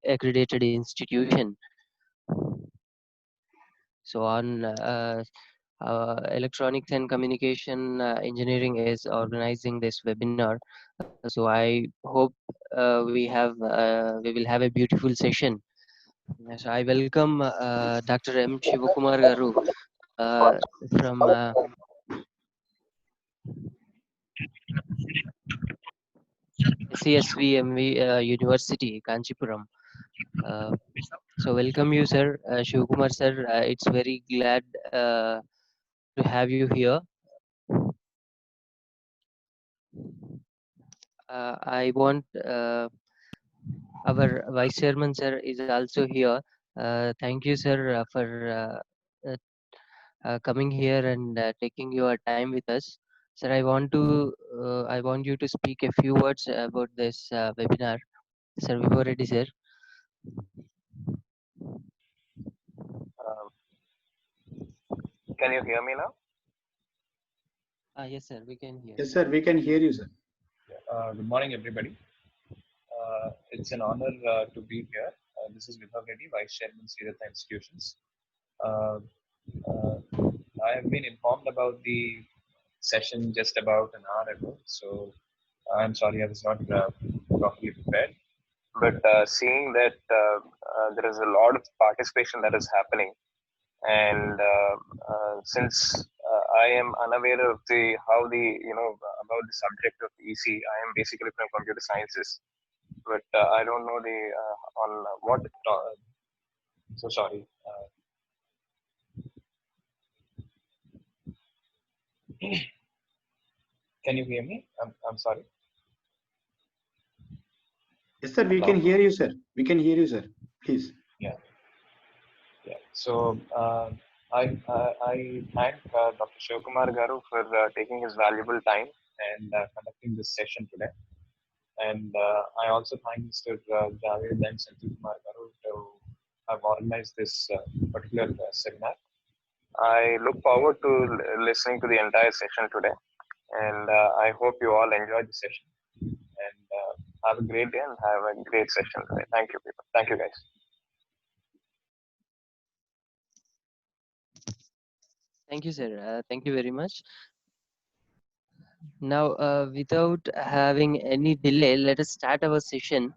accredited institution. So on electronics and communication engineering is organizing this webinar. So I hope we will have a beautiful session. So I welcome Dr.M.Sivakumar Garu from CSVMV University, Kanchipuram. Uh, so welcome you, sir, Shivakumar sir. It's very glad to have you here. I want our vice chairman sir is also here. Thank you, sir, for coming here and taking your time with us. Sir, I want you to speak a few words about this webinar. Sir, before ready, sir. Can you hear me now? Yes, sir, we can hear. Yes, sir, we can hear you, sir. Good morning, everybody. It's an honor to be here. This is Vibhav Reddy, Vice Chairman, Srirata Institutions. I have been informed about the session just about an hour ago, so I'm sorry I was not properly prepared. But seeing that there is a lot of participation that is happening, and since I am unaware of how about the subject of EC, I am basically from computer sciences, but I don't know on what. So sorry. Can you hear me? I'm sorry. Yes, sir, we can hear you, sir. We can hear you, sir. Please. Yeah. So I thank Dr. Sivakumar Garu for taking his valuable time and conducting this session today. And I also thank Mr. Javed and Sanjeev Garu to have organized this particular seminar. I look forward to listening to the entire session today, and I hope you all enjoy the session. And have a great day and have a great session today. Thank you, people. Thank you, guys. Thank you, sir. Thank you very much. Now, without having any delay, let us start our session.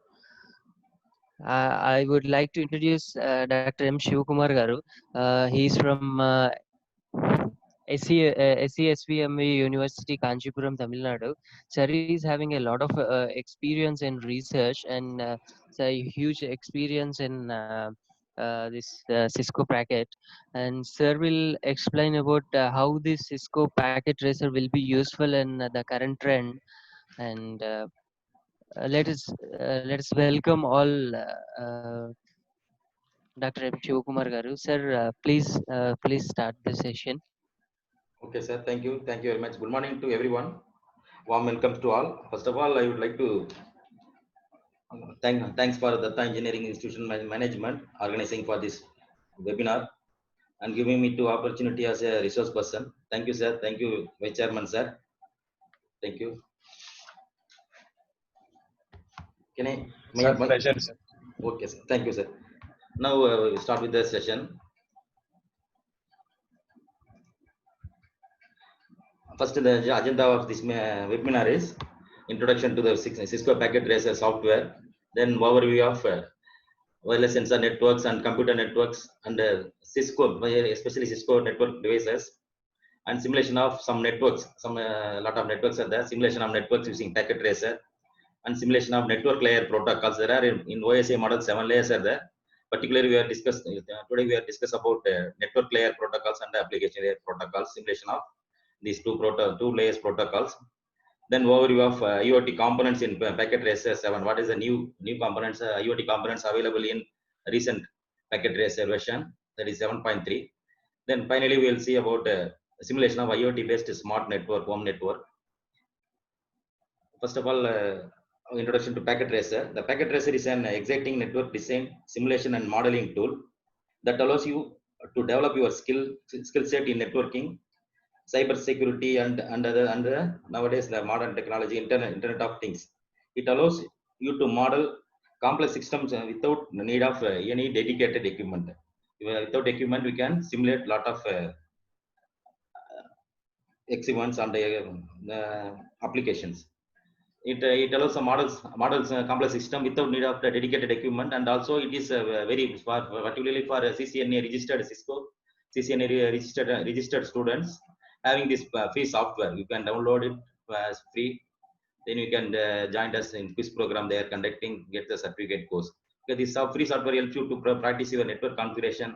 I would like to introduce Dr. M. Shivakumar Garu. He is from SCSVMV University, Kanchipuram, Tamil Nadu. Sir is having a lot of experience in research and a huge experience in this Cisco packet. And Sir will explain about how this Cisco packet tracer will be useful in the current trend. And let us welcome all Dr. M. Shivakumar Garu. Sir, please start the session. Okay, sir. Thank you. Thank you very much. Good morning to everyone. Warm welcome to all. First of all, I would like to thanks for the Engineering Institution Management organizing for this webinar and giving me to opportunity as a resource person. Thank you, sir. Thank you, Vice Chairman, sir. Thank you. Can I? My pleasure, sir. Okay, sir. Thank you, sir. Now we start with the session. First, the agenda of this webinar is introduction to the Cisco Packet Tracer software, then overview of wireless sensor networks and computer networks and Cisco, especially Cisco network devices, and simulation of some networks. Some lot of networks are there. Simulation of networks using Packet Tracer and simulation of network layer protocols. There are in OSA model 7 layers are there. Particularly, we are discussing today. We are discuss about network layer protocols and application layer protocols. Simulation of these two layers protocols. Then overview of IoT components in Packet Tracer 7. What is the new components, IoT components available in recent Packet Tracer version, that is 7.3. Then finally we will see about simulation of IoT based smart network, home network. First of all, introduction to Packet Tracer. The Packet Tracer is an exciting network design, simulation and modeling tool that allows you to develop your skill set in networking, cyber security and nowadays the modern technology, internet of things. It allows you to model complex systems without need of any dedicated equipment. Without equipment, we can simulate lot of experiments and applications. It allows some models complex system without need of the dedicated equipment, and also it is very particularly for CCNA registered Cisco, CCNA registered students having this free software. You can download it as free. Then you can join us in quiz program they are conducting, get the certificate course. Okay, this free software helps you to practice your network configuration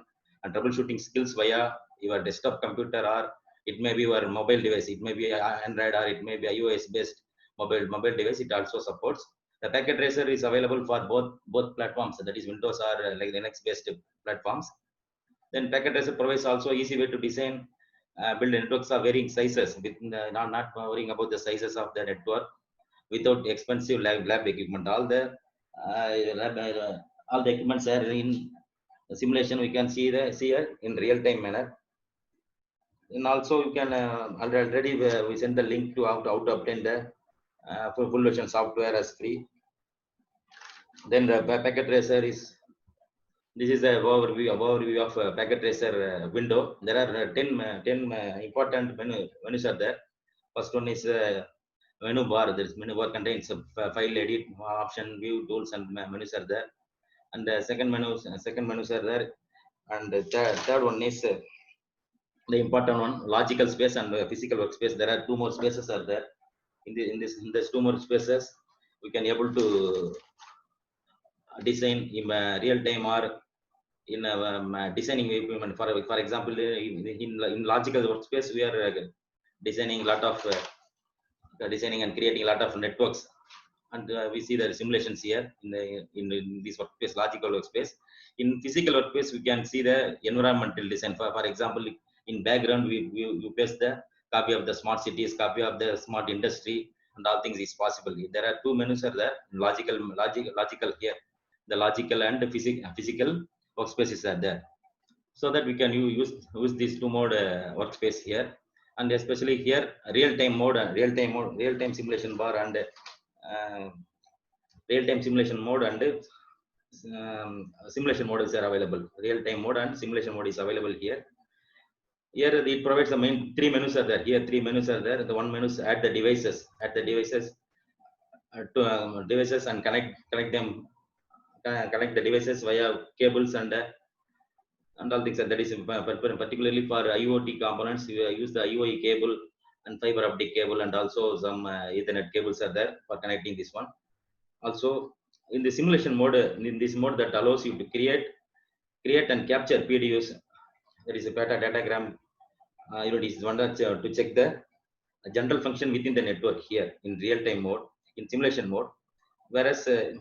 and troubleshooting skills via your desktop computer, or it may be your mobile device. It may be Android or it may be iOS based mobile device. It also supports. The Packet Tracer is available for both platforms, that is Windows or like Linux based platforms. Then Packet Tracer provides also easy way to design, build networks of varying sizes, with not worrying about the sizes of the network without expensive lab equipment. All the equipments are in simulation. We can see here in real time manner. And also you can already we send the link to how to obtain the full version software as free. Then the Packet Tracer is, this is a overview of Packet Tracer window. There are 10 important menus are there. First one is menu bar. This menu bar contains a file edit option, view tools, and menus are there. And the second menus are there. And the third one is the important one, logical space and physical workspace. There are two more spaces are there. In this two more spaces, we can able to design in real time or in designing equipment. For example, in logical workspace, we are designing lot of designing and creating a lot of networks, and we see the simulations here in this workspace, logical workspace. In physical workspace, we can see the environmental design. For example, in background, we paste the copy of the smart cities, copy of the smart industry, and all things is possible. There are two menus are there. Logical here, the logical and the physical workspaces are there, so that we can use these two mode workspace here. And especially here, real-time simulation bar, and real-time simulation mode and simulation models are available. Real-time mode and simulation mode is available here. Here it provides the main three menus are there. Here three menus are there. The one menu is add the devices, to devices and connect the devices via cables and all things. That is particularly for IoT components. We use the IoE cable and fiber optic cable, and also some Ethernet cables are there for connecting this one. Also, in the simulation mode, in this mode that allows you to create and capture PDUs. There is a datagram. Is one that to check the general function within the network here in real-time mode, in simulation mode. Whereas in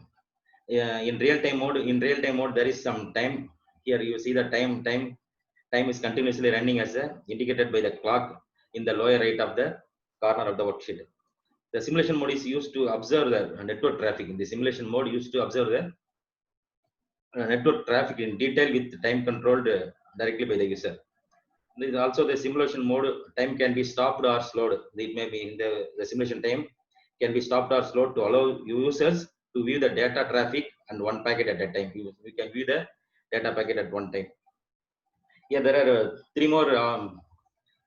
real-time mode, there is some time. Here you see the time is continuously running as indicated by the clock in the lower right of the corner of the worksheet. The simulation mode is used to observe the network traffic. In the simulation mode, used to observe the network traffic in detail with time controlled directly by the user. There is also the simulation mode. Time can be stopped or slowed. It may be in the simulation time can be stopped or slowed to allow users to view the data traffic and one packet at a time. We can view the data packet at one time. Here there are three more.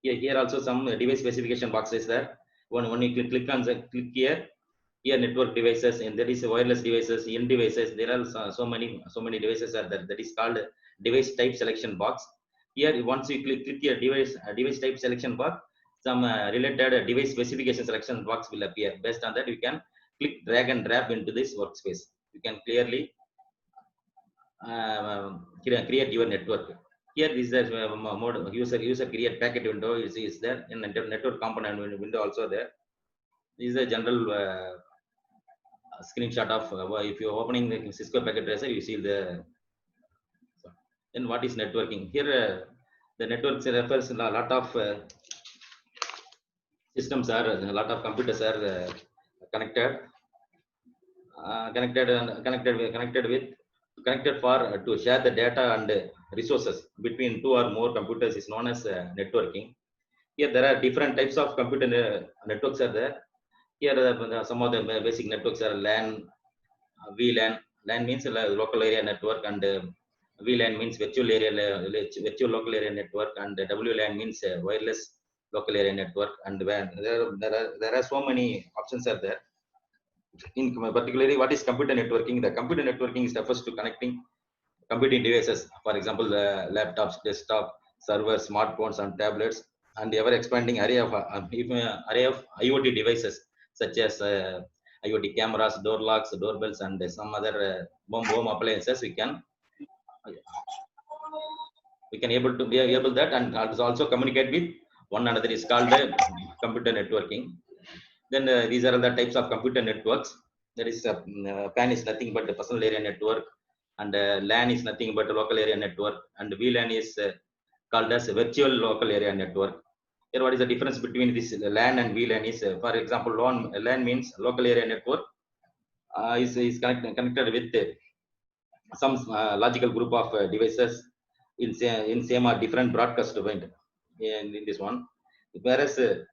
Here also some device specification boxes there. When you click here network devices, and there is wireless devices, end devices. There are so many devices are there. That is called device type selection box. Here once you click here device type selection box, some related device specification selection box will appear. Based on that, you can click, drag and drop into this workspace. You can clearly create your network. Here this is the mode user create packet window is there, in network component window also there. This is a general screenshot of if you're opening the Cisco Packet Tracer, you see the. Then what is networking? Here the networks refers a lot of systems are, a lot of computers are connected for to share the data and resources between two or more computers is known as networking. Here there are different types of computer networks are there. Here some of the basic networks are LAN, Vlan, LAN means local area network, and VLAN means virtual local area network, and WLAN means wireless local area network. And when there are so many options are there. In particularly, what is computer networking? The computer networking is refers to connecting computing devices, for example, laptops, desktop, servers, smartphones, and tablets, and ever expanding array of IoT devices such as IoT cameras, door locks, doorbells, and some other home appliances. We can able to be able that, and also communicate with one another is called computer networking. Then these are the types of computer networks. There is PAN is nothing but the personal area network, and LAN is nothing but a local area network, and VLAN is called as a virtual local area network. Here, what is the difference between this LAN and VLAN is, for example, LAN means local area network is connected with some logical group of devices in same or different broadcast domain in this one. Whereas the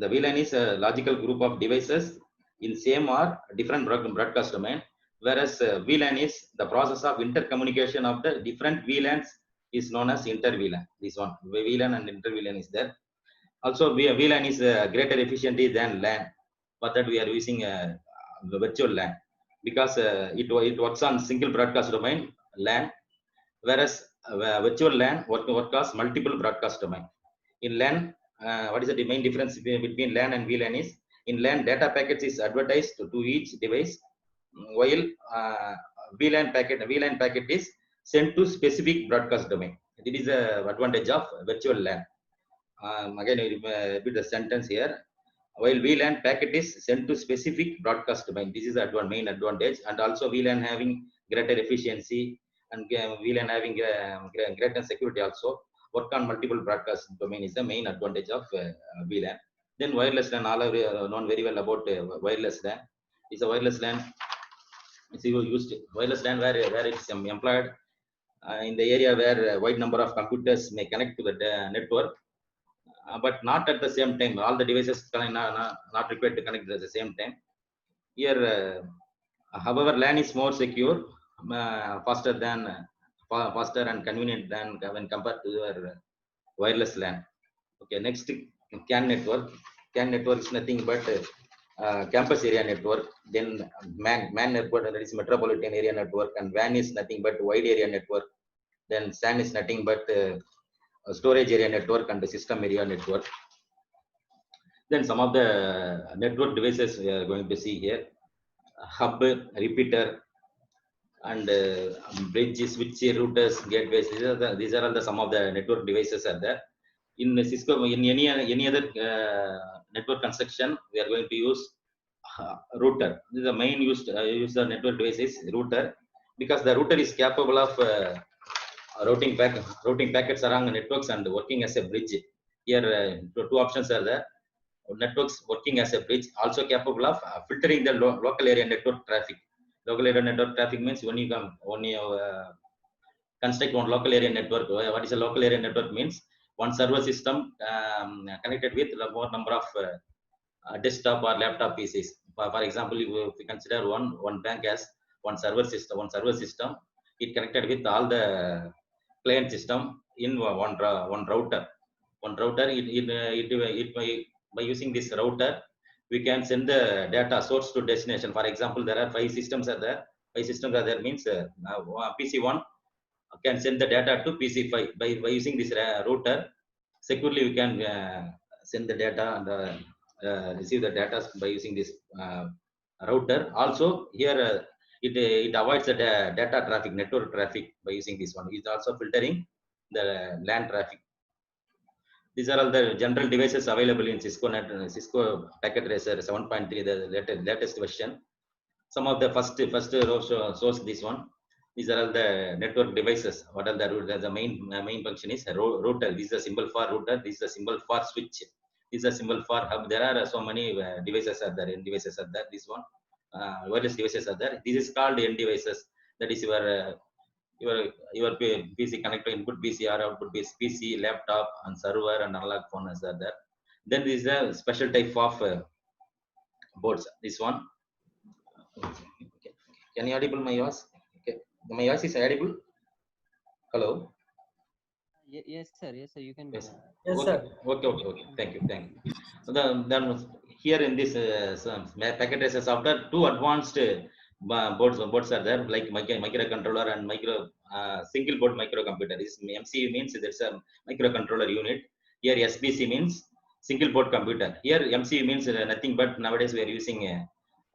VLAN is a logical group of devices in same or different broadcast domain, whereas VLAN is the process of intercommunication of the different VLANs is known as inter-VLAN. This one, VLAN and inter-VLAN is there. Also, VLAN is greater efficiency than LAN. For that, we are using the virtual LAN because it works on single broadcast domain LAN, whereas virtual LAN works on multiple broadcast domain. In LAN, what is the main difference between LAN and VLAN is, in LAN, data packets is advertised to each device, while VLAN packet is sent to specific broadcast domain. It is the advantage of virtual LAN. Again, I repeat the sentence here. While VLAN packet is sent to specific broadcast domain, this is the main advantage, and also VLAN having greater efficiency, and VLAN having greater security also. Work on multiple broadcast domain is the main advantage of VLAN. Then wireless LAN, all are known very well about wireless LAN. It's a wireless LAN. It's used wireless LAN where it's employed in the area where a wide number of computers may connect to the network, but not at the same time. All the devices not required to connect at the same time. Here, however, LAN is more secure, faster and convenient than when compared to your wireless LAN. Okay, next, CAN network. CAN network is nothing but campus area network. Then MAN network, that is metropolitan area network, and WAN is nothing but wide area network. Then SAN is nothing but storage area network and the system area network. Then some of the network devices we are going to see here: hub, repeater, and bridges, switch, routers, gateways. These are all the some of the network devices are there. In Cisco, in any other network construction, we are going to use router. This is the main used network device is router, because the router is capable of routing packets around the networks and working as a bridge. Here, two options are there. Networks working as a bridge, also capable of filtering the local area network traffic. Local area network traffic means when you construct one local area network. What is a local area network means? One server system connected with a more number of desktop or laptop PCs. For example, if we consider one bank as one server system, it connected with all the client system in one router. By using this router, we can send the data source to destination. For example, there are 5 systems are there. 5 systems are there means PC1 can send the data to PC5 by using this router. Securely, we can send the data and receive the data by using this router. Also, here it avoids the data traffic, network traffic by using this one. It's also filtering the LAN traffic. These are all the general devices available in Cisco Packet Tracer 7.3, the latest version. Some of the first row shows this one. These are all the network devices. What are the main function is router. This is a symbol for router. This is a symbol for switch. This is a symbol for hub. There are so many devices are there. End devices are there. This one, wireless devices are there. This is called end devices. That is your PC connector, input PC or output PC, laptop, and server and analog phones are there. Then this is a special type of boards. This one, Okay. Can you audible my voice? Okay. My voice is audible. Hello. Yes, sir. Yes, sir. You can go Yes. ahead. Yes, Okay. sir. Okay. Okay. Okay. Thank you. Thank you. Then here in this packet tracer software, two advanced boards are there, like microcontroller and single board microcomputer. This MCU means there's a microcontroller unit. Here SBC means single board computer. Here MCU means nothing but nowadays we are using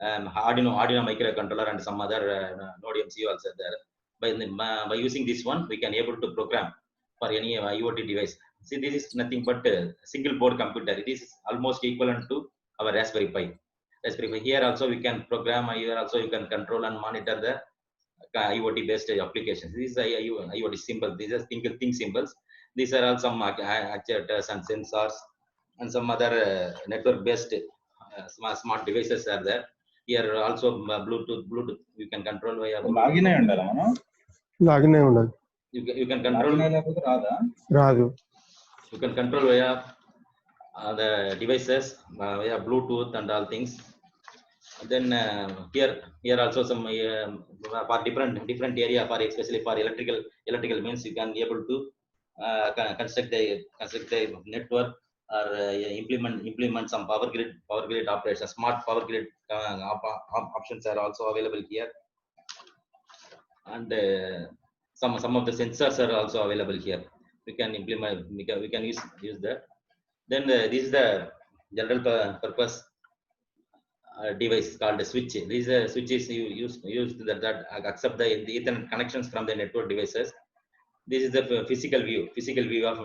Arduino microcontroller and some other node MCU also there. By using this one, we can able to program for any IoT device. See, this is nothing but a single board computer. It is almost equivalent to our Raspberry Pi. Raspberry Pi. Here also we can program. Here also you can control and monitor the IoT based applications. These are IoT symbols. These are single thing symbols. These are all some actuators and sensors and some other network based smart devices are there. Here also Bluetooth. You can control via Bluetooth. లాగినే ఉండదు You can control. రాదు You can control via the devices via Bluetooth and all things. Then here also some for different area, for especially for electrical means you can be able to construct the network or implement some power grid operation. Smart power grid options are also available here, and some of the sensors are also available here. We can implement, we can use that. Then this is the general purpose device called a switch. These switches you used that accept the Ethernet connections from the network devices. This is the physical view of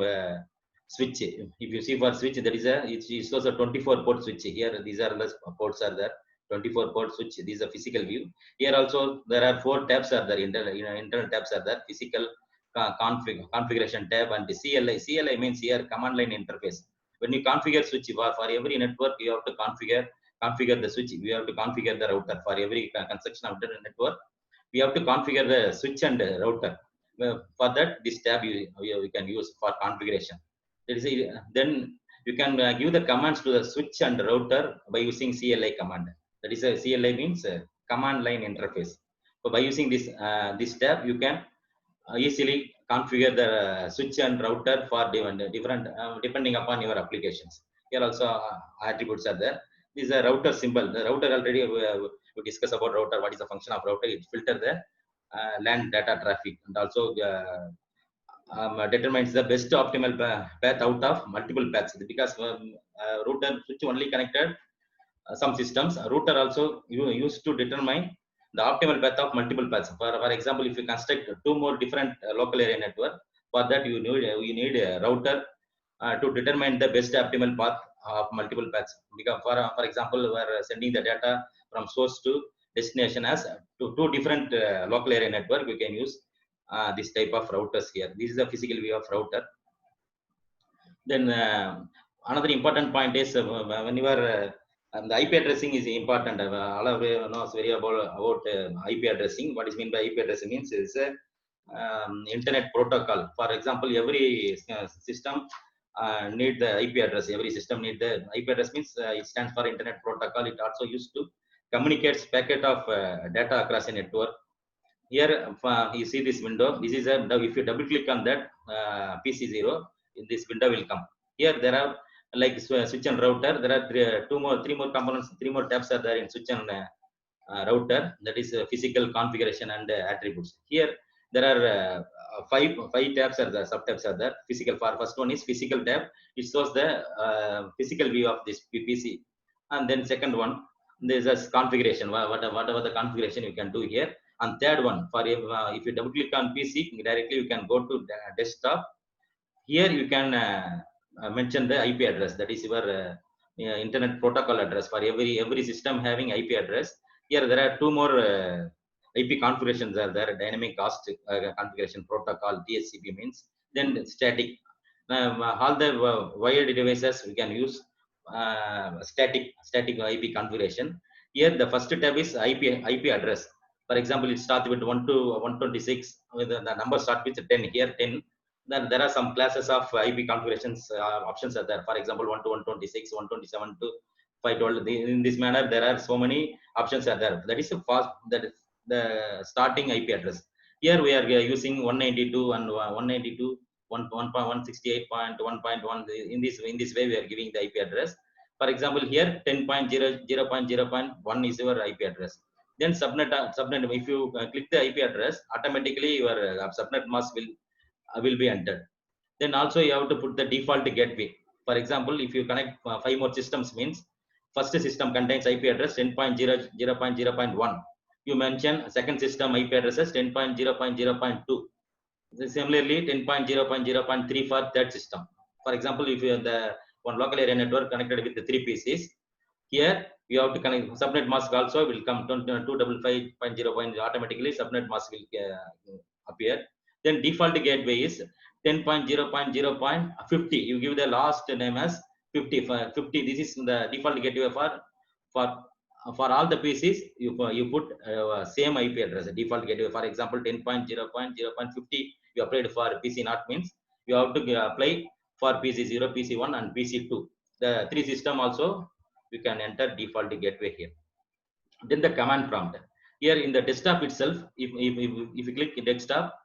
switch. If you see for switch, there is it shows a 24 port switch. Here these are the ports are there, 24 port switch. This is a physical view. Here also there are 4 tabs are there, internal tabs are there, physical configuration tab and the CLI means here command line interface. When you configure switch for every network, you have to configure the switch. We have to configure the router for every construction of the network. We have to configure the switch and router. For that, this tab you can use for configuration. Then you can give the commands to the switch and router by using CLI command. That is a CLI means command line interface. So by using this tab, you can easily configure the switch and router for different depending upon your applications. Here also attributes are there. This is a router symbol. The router already we discuss about router. What is the function of router? It filter the LAN data traffic and also determines the best optimal path out of multiple paths. Because router switch only connected some systems, router also used to determine the optimal path of multiple paths. For example, if you construct 2 more different local area network, for that you need a router to determine the best optimal path of multiple paths. Because for example, we are sending the data from source to destination as to 2 different local area network. We can use this type of routers here. This is the physical view of router. Then another important point is when you are the IP addressing is important. All of you knows very about IP addressing. What is mean by IP addressing means is internet protocol. For example, every system need the IP address. Every system need the IP address means it stands for internet protocol. It also used to communicates packet of data across a network. Here you see this window. This is if you double click on that PC0, this window will come. Here there are like switch and router. There are three more components, 3 more tabs are there in switch and router. That is physical configuration and attributes. Here there are five tabs are there, sub tabs are there. Physical, for first one is physical tab. It shows the physical view of this PC. And then second one, there's a configuration, whatever the configuration you can do here. And third one, for if you double click on PC, directly you can go to desktop. Here you can mention the IP address. That is your internet protocol address. For every system having IP address. Here there are 2 more IP configurations are there. Dynamic host configuration protocol, DHCP means. Then static. All the wired devices we can use static IP configuration. Here the first tab is IP address. For example, it starts with 1 to 126. With the number start with 10. Here 10. Then there are some classes of IP configurations options are there. For example, 1 to 126, 127 to I told in this manner, there are so many options are there. That is a fast, that is the starting IP address. Here we are using 192 and 192, 1.168.1.1. In this way, we are giving the IP address. For example, here 10.0.0.1 is your IP address. Then subnet, if you click the IP address, automatically your subnet mask will be entered. Then also you have to put the default gateway. For example, if you connect 5 more systems, means first system contains IP address 10.0.0.1. You mention second system IP addresses 10.0.0.2. Similarly, 10.0.0.3 for third system. For example, if you have the one local area network connected with the 3 PCs, here you have to connect subnet mask also will come 255.0. Automatically subnet mask will appear. Then default gateway is 10.0.0.50. You give the last name as 50. 50. This is the default gateway for all the PCs. You put same IP address, default gateway. For example, 10.0.0.50. You applied for PC not, means you have to apply for PC 0, PC 1, and PC 2. The 3 system also you can enter default gateway here. Then the command prompt. Here in the desktop itself, if you click desktop,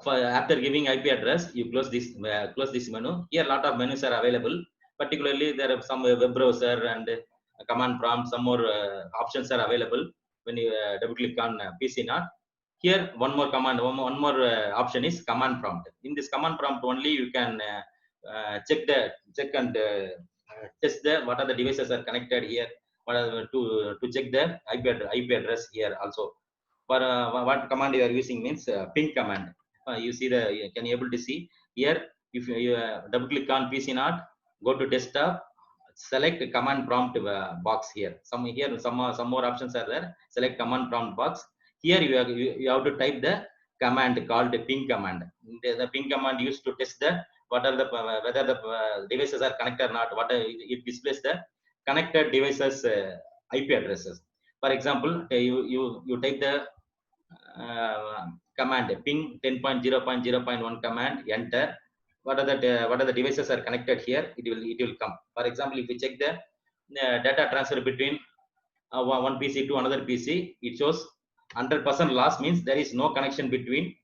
after giving IP address, you close this menu. Here a lot of menus are available. Particularly, there are some web browser and command prompt. Some more options are available when you double click on PC not. Here one more command, one more option is command prompt. In this command prompt only you can check and test what are the devices are connected here. To check the IP address here also. For what command you are using means ping command. You see can you able to see here? If you double click on PC not, go to desktop, select command prompt box here. Some more options are there. Select command prompt box. Here you have to type the command called ping command. The ping command used to test whether the devices are connected or not. It displays the connected devices IP addresses. For example, you type the command ping 10.0.0.1 command, enter. What are the devices are connected here? It will come. For example, if you check the data transfer between one PC to another PC, it shows 100% loss, means there is no connection between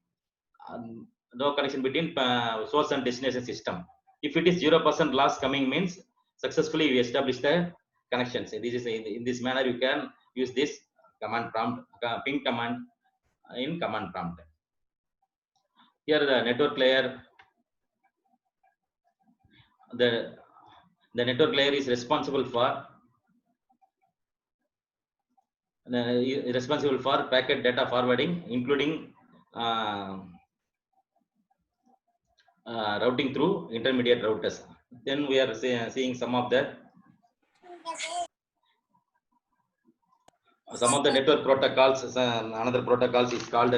source and destination system. If it is 0% loss coming, means successfully we established the connections. This is in this manner you can use this command prompt, ping command in command prompt. Here the network layer, the network layer is responsible for packet data forwarding, including routing through intermediate routers. Then we are seeing some of the network protocols. Another protocols is called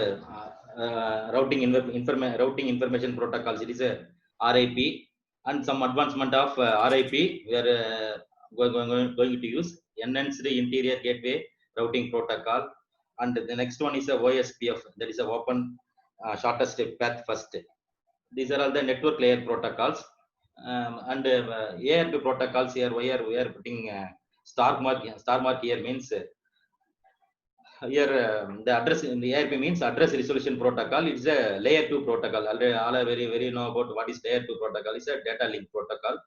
routing information protocols. It is a RIP, and some advancement of RIP we are going to use enhanced interior gateway routing protocol. And the next one is a OSPF, that is a open shortest path first. These are all the network layer protocols. And ARP protocols here, we are putting star mark here, means here the address in the ARP means address resolution protocol. It's a layer 2 protocol. Already all are very know about what is layer 2 protocol. It's a data link protocol.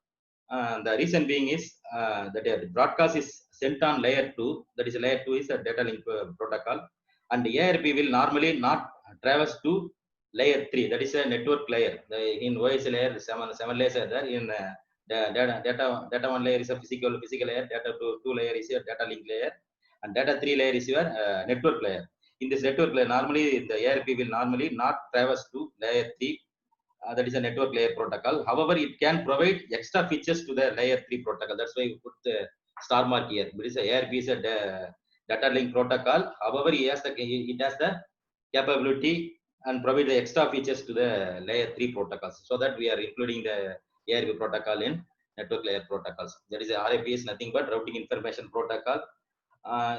The reason being is that the broadcast is sent on layer 2. That is layer 2 is a data link protocol, and the ARP will normally not traverse to layer 3. That is a network layer. In OS layer, seven layers are there. In data 1 layer is a physical layer. Data 2 layer is your data link layer, and data 3 layer is your network layer. In this network layer, normally the ARP will normally not traverse to layer 3. That is a network layer protocol. However, it can provide extra features to the layer 3 protocol. That's why we put the star mark here. Because ARP is a data link protocol. However, it has the capability and provide the extra features to the layer 3 protocols. So that we are including the ARP protocol in network layer protocols. That is RIP is nothing but routing information protocol.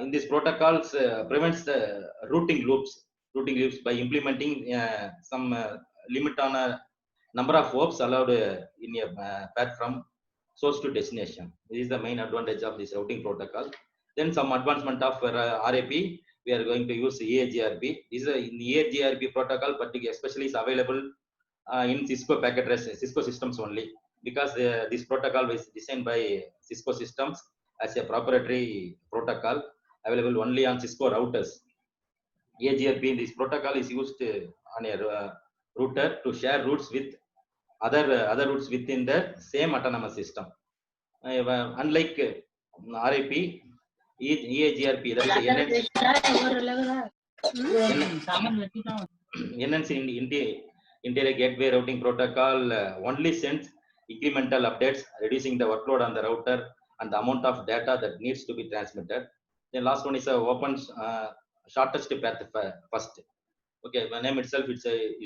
In these protocols prevents the routing loops by implementing some limit on a number of hops allowed in a path from source to destination. This is the main advantage of this routing protocol. Then some advancement of RAP, we are going to use EAGRP. This is in EAGRP protocol, but especially is available in Cisco Packet Tracer, Cisco systems only, because this protocol was designed by Cisco systems as a proprietary protocol available only on Cisco routers. EAGRP, this protocol is used on a router to share routes with other routes within the same autonomous system. Unlike RAP, EAGRP, that is NNC Interior Gateway Routing Protocol only sends incremental updates, reducing the workload on the router and the amount of data that needs to be transmitted. The last one is a open shortest path first. Okay, my name itself, it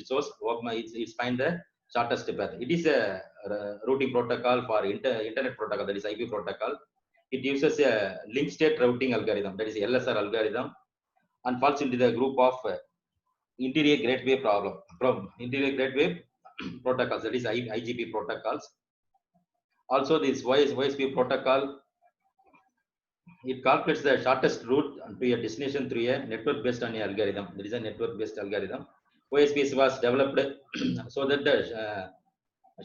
shows it's find the shortest path. It is a routing protocol for internet protocol, that is IP protocol. It uses a link state routing algorithm, that is LSR algorithm, and falls into the group of interior gateway interior gateway protocols, that is IGP protocols. Also, this OSP protocol, it calculates the shortest route to a destination through a network based on a algorithm. There is a network based algorithm. OSP was developed so that the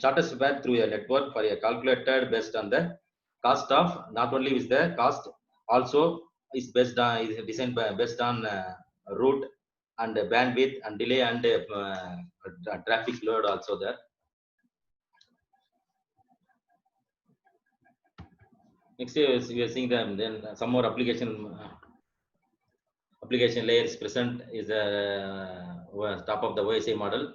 shortest path through a network for a calculated based on the cost of, not only is the cost, also is based on, is designed based on route and bandwidth and delay and traffic load also there. Next we are seeing them. Then some more application layers present is the top of the OSI model.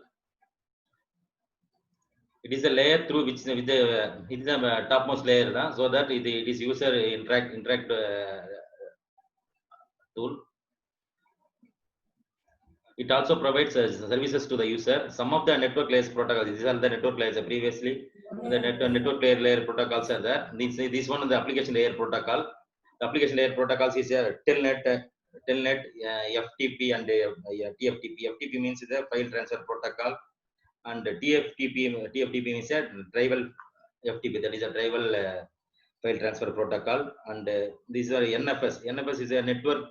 It is a layer through which with the it is the topmost layer, so that it is user interact tool. It also provides services to the user. Some of the network layers protocols, these are the network layers previously. The network layer protocols are there. This one is the application layer protocol. The application layer protocols is a telnet, FTP and TFTP. FTP means the file transfer protocol, and TFTP means a tribal FTP, that is a tribal file transfer protocol. And these are NFS. NFS is a network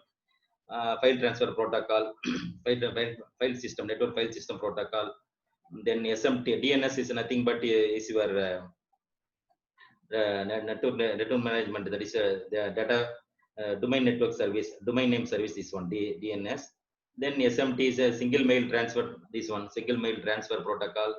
file transfer protocol, file system, network file system protocol. Then SMT, DNS is nothing but is your network management, that is the data domain network service, domain name service, this one, DNS. Then SMT is a single mail transfer, this one, single mail transfer protocol.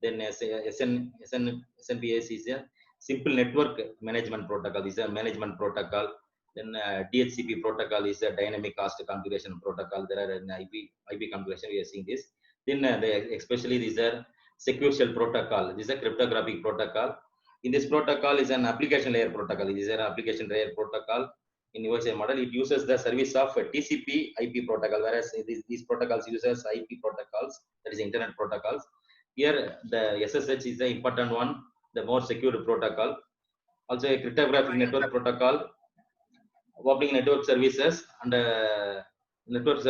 Then SNPS is a simple network management protocol, this is a management protocol. Then DHCP protocol is a dynamic cost configuration protocol. There are an IP configuration, we are seeing this. Then especially these are secure shell protocol. This is a cryptographic protocol. In this protocol is an application layer protocol. This is an application layer protocol. In OSI model, it uses the service of TCP IP protocol, whereas these protocols uses IP protocols, that is internet protocols. Here the SSH is the important one, the more secure protocol. Also a cryptographic network protocol, opening network services and network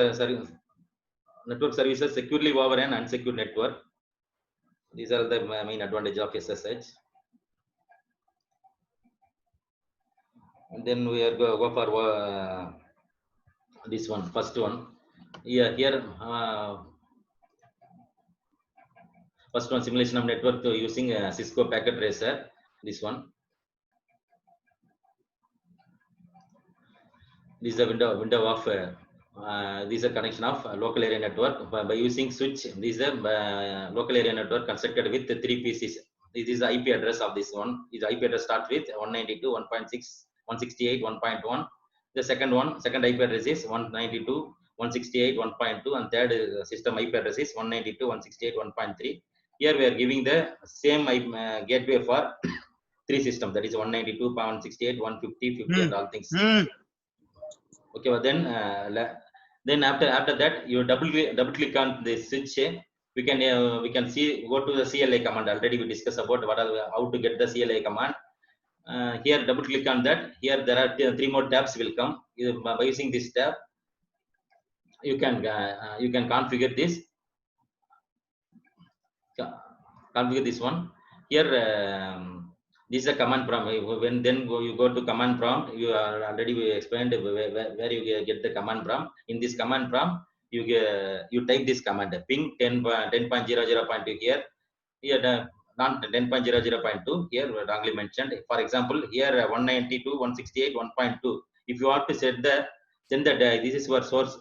services securely over an unsecured network. These are the main advantage of SSH. And then we are go for this one, first one. Here first one, simulation of network using Cisco Packet Tracer. This one. This is the window of this is a connection of local area network by using switch. This is a local area network constructed with 3 pieces. This is the IP address of this one. This IP address starts with 192.168, 1.1. The second IP address is 192, 168, 1.2, and third system IP address is 192, 168, 1.3. Here we are giving the same gateway for 3 systems, that is 192, 168, 150, 50, and all things. Okay, but then after that you double click on the switch. We can see, go to the CLI command. Already we discussed about how to get the CLI command. Here double click on that. Here there are 3 more tabs will come. By using this tab, you can configure this. Configure this one. Here This is a command prompt. When then you go to command prompt, you are already explained where you get the command prompt. In this command prompt, you type this command ping 10.00.2 here. Here not 10.00.2 here wrongly mentioned. For example, here 192.168.1.2. If you want to set the send that this is your source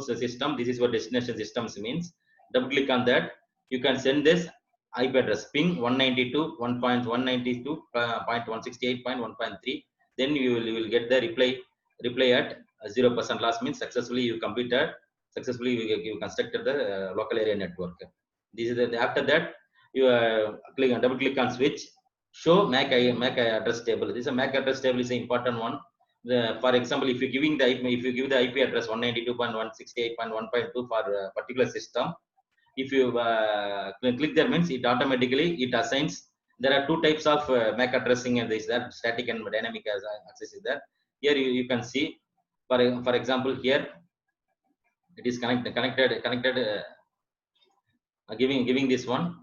system, this is what destination systems means. Double click on that. You can send this IP address ping 192.168.1.3. Then you will get the reply at 0% loss, means successfully you completed, successfully you constructed the local area network. This is after that you double click on switch, show MAC address table. This is a MAC address table is an important one. For example, if you give the IP address 192.168.1.2 for a particular system, if you click there, means it automatically it assigns. There are two types of MAC addressing, and there is that static and dynamic access is there. Here you can see, for example, here it is connected giving this one.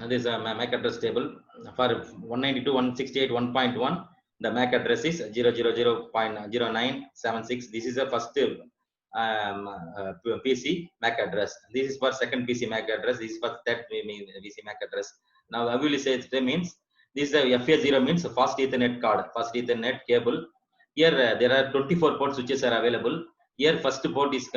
This is a MAC address table for 192.168.1.1. The MAC address is 000.0976. This is the first PC MAC address. This is for second PC MAC address. This is for third PC MAC address. Now I will say it means this is a FA0 means fast Ethernet card, fast Ethernet cable. Here there are 24 port switches are available. Here first port is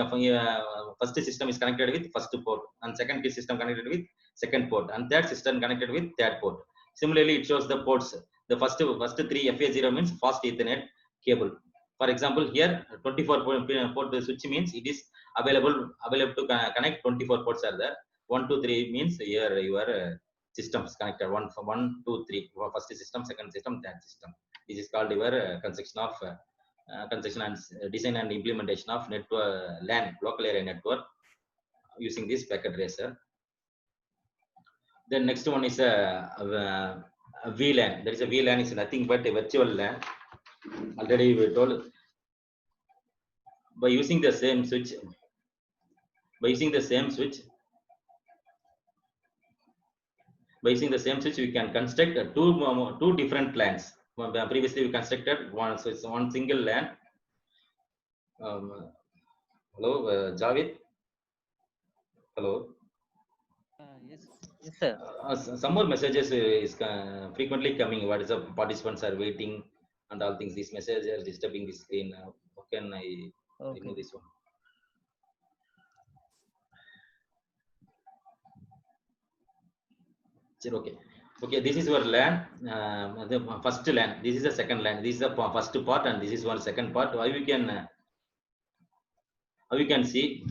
first system is connected with first port, and second system connected with second port, and third system connected with third port. Similarly, it shows the ports. The first three FA0 means fast Ethernet cable. For example, here 24 port switch means it is available to connect 24 ports are there. 1, 2, 3 means here your systems connected 1, 2, 3. First system, second system, third system. This is called your construction and design and implementation of network LAN, local area network, using this packet tracer. Then next one is a Vlan. There is a Vlan is nothing but a virtual LAN. Already we told, by using the same switch, we can construct two different LANs. Previously we constructed one, so it's one single LAN. Hello, Javed. Hello. Yes, sir. Some more messages is frequently coming. What is the participants are waiting and all things. These messages are disturbing the screen. How can I remove this one? Okay, this is your LAN, the first LAN. This is the second LAN. This is the first part, and this is one second part. How we can see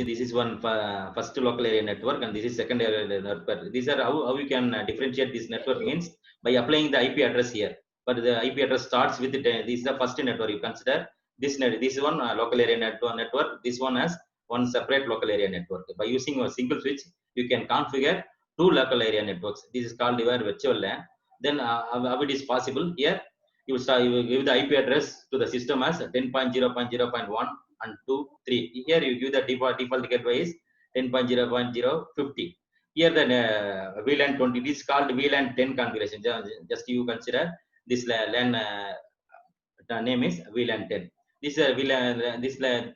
this is one first local area network, and this is second area network. These are how you can differentiate this network means by applying the IP address here. But the IP address starts with this is the first network. You consider this one local area network. This one has one separate local area network. By using a single switch, you can configure two local area networks. This is called your virtual LAN. Then how it is possible here? You will give the IP address to the system as 10.0.0.1 and 2, 3. Here you give the default gateway is 10.0.050. Here the VLAN 20. This is called VLAN 10 configuration. Just you consider this LAN name is VLAN 10. This VLAN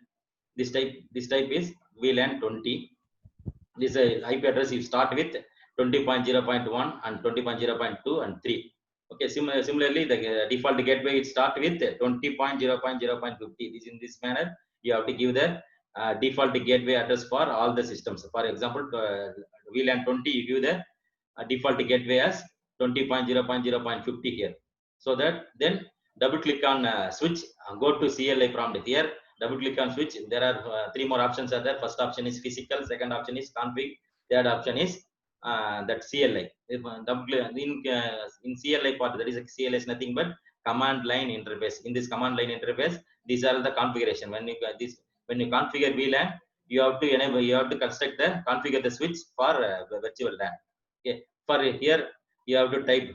this type is VLAN 20. This IP address you start with 20.0.1 and 20.0.2 and 3. Okay, similarly the default gateway it start with 20.0.0.50. This in this manner you have to give the default gateway address for all the systems. For example, VLAN 20 you give the default gateway as 20.0.0.50 here. So that then double click on switch, go to CLI prompt here. Double click on switch. There are three more options are there. First option is physical, second option is config, third option is that CLI. If double click in CLI part, that is CLI is nothing but command line interface. In this command line interface, these are the configuration. When you configure VLAN, you have to enable, you have to configure the switch for virtual LAN. Okay, for here you have to type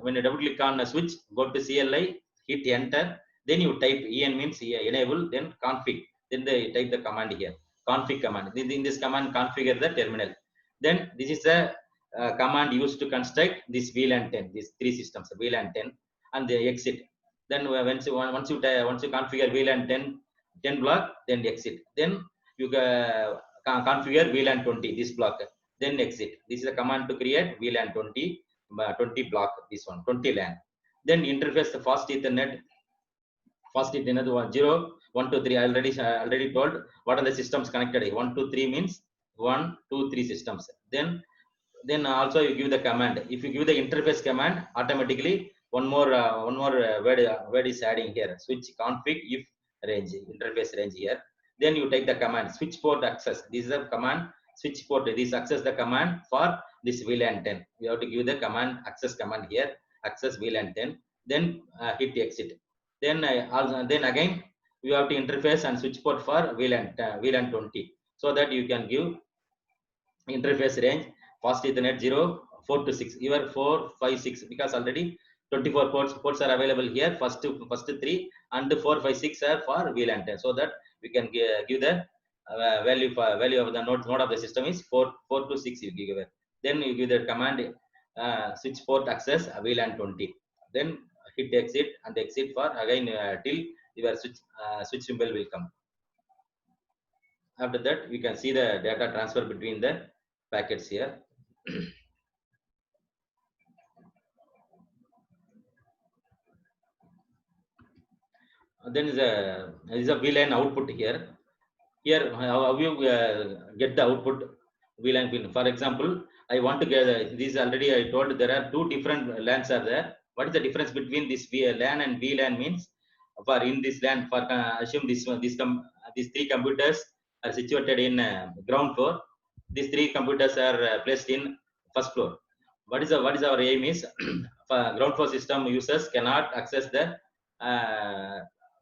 when you double click on a switch, go to CLI, hit enter. Then you type en means enable, then config. Then they type the command here, config command. In this command, configure the terminal. Then this is the command used to construct this VLAN 10, these three systems, VLAN 10, and the exit. Then once you configure VLAN 10 block, then exit. Then you configure VLAN 20, this block, then exit. This is a command to create VLAN 20 block, this one, 20 LAN. Then interface the fast Ethernet. First it another 0, 1, 2, 3. I already told what are the systems connected. 1, 2, 3 means 1, 2, 3 systems. Then also you give the command. If you give the interface command, automatically one more word is adding here. Switch config if range, interface range here. Then you take the command switch port access. This is a command switch port. This access the command for this VLAN 10. You have to give the command access command here. Access VLAN 10. Then hit exit. Then again you have to interface and switch port for VLAN 20, so that you can give interface range fast Ethernet 0, 4 to 6. Your 4, 5, 6, because already 24 ports are available here. First 3 and 4, 5, 6 are for VLAN 10, so that we can give the value of the node of the system is 4 to 6 you give it. Then you give the command switch port access VLAN 20. Then hit exit and exit for again till your switch symbol will come. After that, we can see the data transfer between the packets here. Then is a VLAN output here. Here, how you get the output VLAN pin? For example, I want to get this already. I told there are two different LANs are there. What is the difference between this LAN and VLAN means? For in this LAN, for assume these three computers are situated in ground floor. These three computers are placed in first floor. What is our aim is ground floor system users cannot access the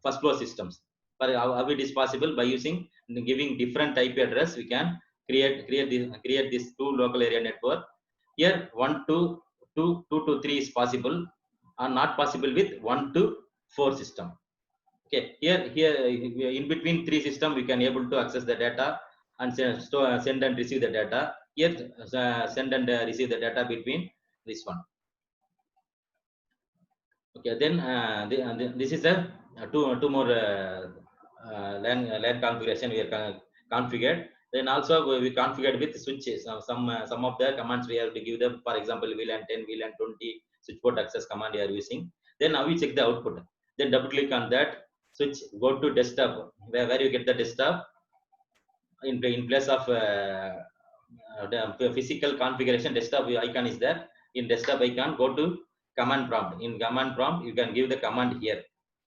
first floor systems. But how it is possible? By using giving different IP address, we can create this two local area network. Here 1 to 2 to 3 is possible, and not possible with 1 to 4 system. Okay, here in between 3 system we can able to access the data and send and receive the data. Here send and receive the data between this one. Okay, then this is a two more LAN configuration we are configured. Then also we configured with switches. Some of the commands we have to give them. For example, VLAN 10, VLAN 20 switch port access command we are using. Then now we check the output. Then double click on that switch. Go to desktop. Where you get the desktop in place of the physical configuration. Desktop icon is there. In desktop icon, go to command prompt. In command prompt, you can give the command here.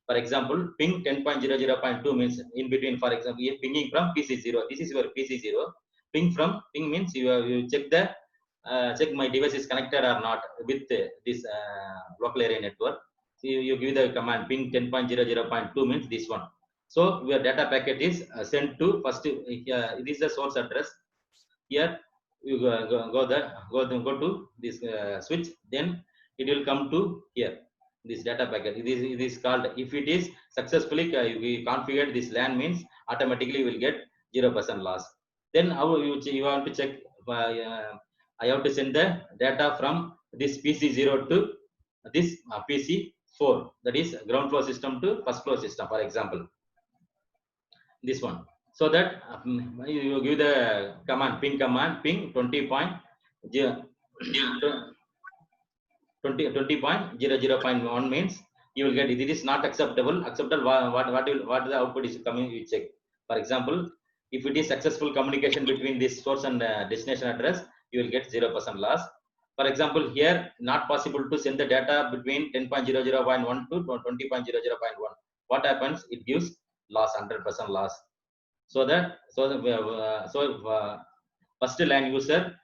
For example, ping 10.00.2 means in between. For example, you're pinging from PC0. This is your PC0. Ping means you check the check my device is connected or not with this local area network. So you give the command ping 10.00.2 means this one. So your data packet is sent to first. It is the source address. Here you go to this switch. Then it will come to here. This data packet. It is called. If it is successfully we configured this LAN means automatically will get 0% loss. Then how you want to check? I have to send the data from this PC0 to this PC4. That is ground floor system to first floor system. For example, this one. So that you give the command ping 20.00.1 means you will get it. It is not acceptable. What the output is coming, you check. For example, if it is successful communication between this source and destination address, you will get 0% loss. For example, here not possible to send the data between 10.00.1 to 20.00.1. What happens? It gives loss, 100% loss. So first LAN user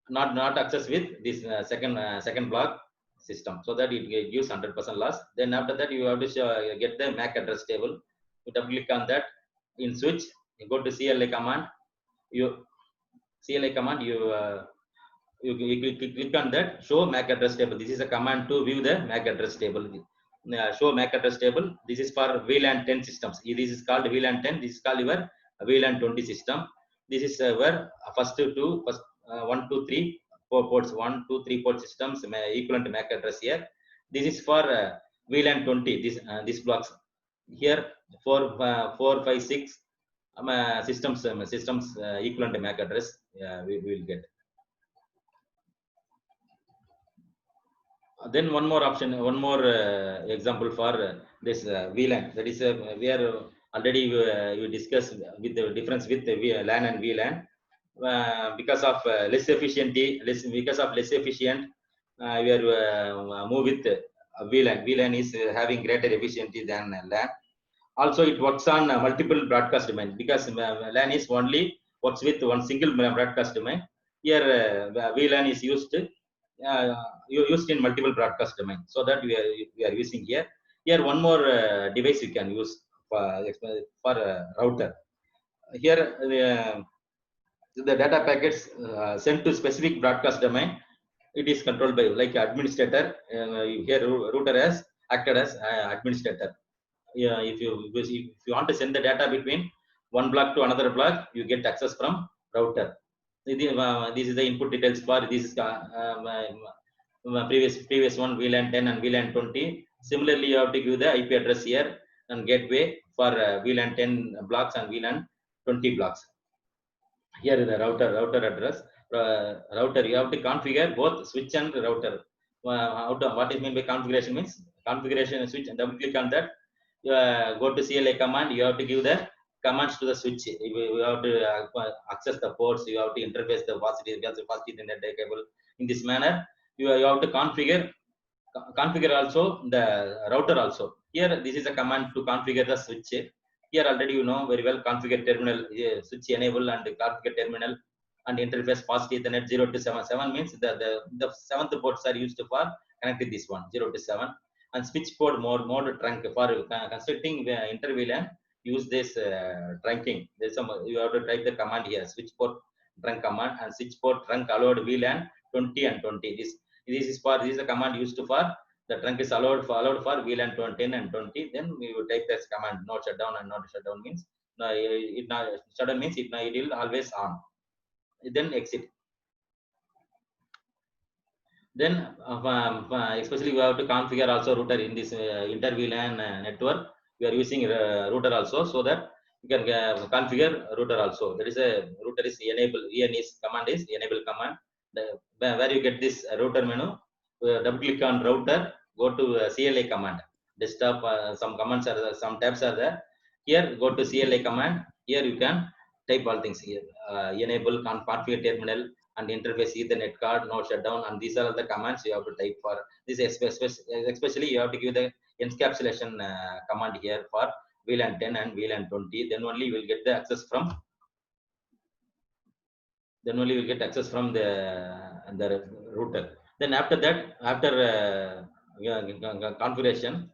not access with this second block system, so that it gives 100% loss. Then after that you have to get the MAC address table. You double click on that. In switch, you go to CLI command. You click on that show MAC address table. This is a command to view the MAC address table. Show MAC address table. This is for VLAN 10 systems. This is called VLAN 10. This is called your VLAN 20 system. This is where first 1, 2, 3 4 ports, 1, 2, 3 port systems, equivalent MAC address here. This is for VLAN 20, this blocks. Here 4, 4, 5, 6 systems equivalent MAC address we will get. Then one more option, one more example for this VLAN. That is, we are already we discussed with the difference with the LAN and VLAN. Because of less efficient, we are move with VLAN. VLAN is having greater efficiency than LAN. Also, it works on multiple broadcast domain because LAN is only works with one single broadcast domain. Here, VLAN is used in multiple broadcast domain. So that we are using here. Here, one more device you can use for router. Here, the data packets sent to specific broadcast domain. It is controlled by like administrator. Here, router has acted as administrator. Yeah, if you want to send the data between one block to another block, you get access from router. This is the input details for this previous one, VLAN 10 and VLAN 20. Similarly, you have to give the IP address here and gateway for VLAN 10 blocks and VLAN 20 blocks. Here is the router address. Router, you have to configure both switch and router. What is meant by configuration means configuration switch, and double click on that. Go to CLA command. You have to give the commands to the switch. You have to access the ports. You have to interface the positive in the cable. In this manner, you have to configure also the router also. Here, this is a command to configure the switch. Here already you know very well, configure terminal, switch enable and configure terminal and interface fast Ethernet 0 to 7. 7 means the 7th ports are used for connecting this one 0 to 7. And switch port mode trunk for constructing inter VLAN. Use this trunking. There's some, you have to type the command here, switch port trunk command, and switch port trunk allowed VLAN 20 and 20. This is the command used for the trunk is allowed for VLAN 10 and 20. Then we will type this command, no shutdown, and not shutdown means shutdown means it will always on. Then exit. Then especially we have to configure also router in this inter VLAN network. We are using router also, so that you can configure router also. There is a router is enable. En is command is enable command. Where you get this router menu, double click on router. Go to CLA command. Desktop, some commands are there, some tabs are there. Here, go to CLA command. Here you can type all things here. Enable, configure terminal, and interface Ethernet card, no shutdown, and these are the commands you have to type for this. Especially you have to give the encapsulation command here for VLAN 10 and VLAN 20. Then only you will get the access from. Then only you will get access from the router. Then after that, after configuration,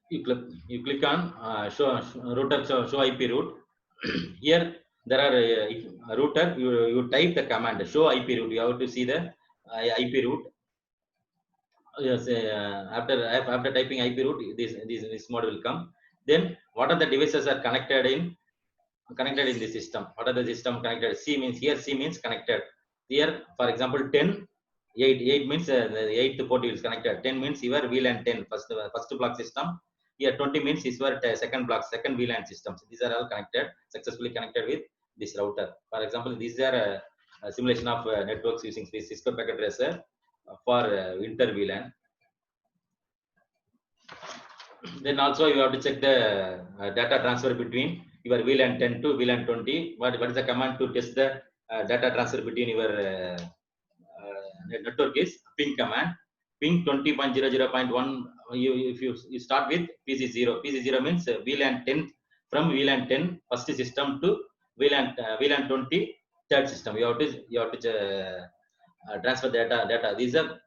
you click on show router, show IP route. Here there are router. You type the command show IP route. You have to see the IP route. Yes, after typing IP route, this mode will come. Then what are the devices are connected in the system? What are the system connected? C means here. C means connected. Here, for example, 10. 8 means the 8th port is connected. 10 means your VLAN 10 first block system. Here 20 means is your second block, second VLAN systems. These are all connected, successfully connected with this router. For example, these are a simulation of networks using Cisco Packet Tracer for inter VLAN. Then also you have to check the data transfer between your VLAN 10 to VLAN 20. What is the command to test the data transfer between your network is ping command. Ping 20.00.1. If you start with PC0. PC0 means VLAN 10 from VLAN 10 first system to VLAN 20 third system. You have to transfer data. These are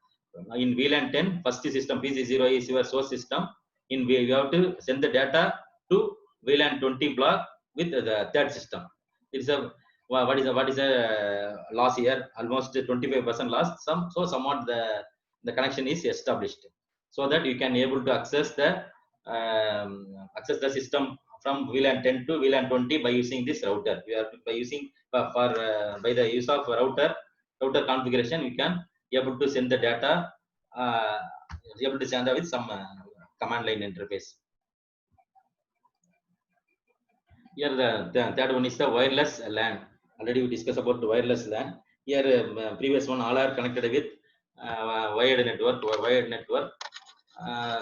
in VLAN 10 first system. PC0 is your source system. You have to send the data to VLAN 20 block with the third system. It's a what is a loss here? Almost 25% loss. So somewhat the connection is established, so that you can able to access the system from VLAN 10 to VLAN 20 by using this router. You are by using by the use of router. router configuration, you can able to send the data, able to send with some command line interface. Here the third one is the wireless LAN. Already we discussed about the wireless LAN. Here previous one all are connected with wired network.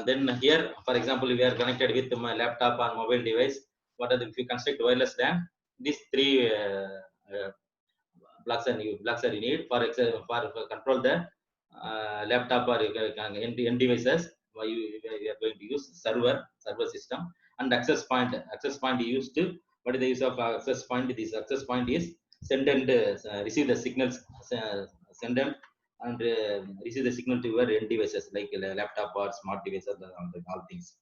Then here, for example, we are connected with my laptop or mobile device. What are the, if you construct wireless LAN? These three blocks are you need for control the laptop or end devices. You are going to use server system and access point. Access point used to, what is the use of access point? This access point is send and receive the signals, send and receive the signal to your end devices like laptop or smart devices, all things.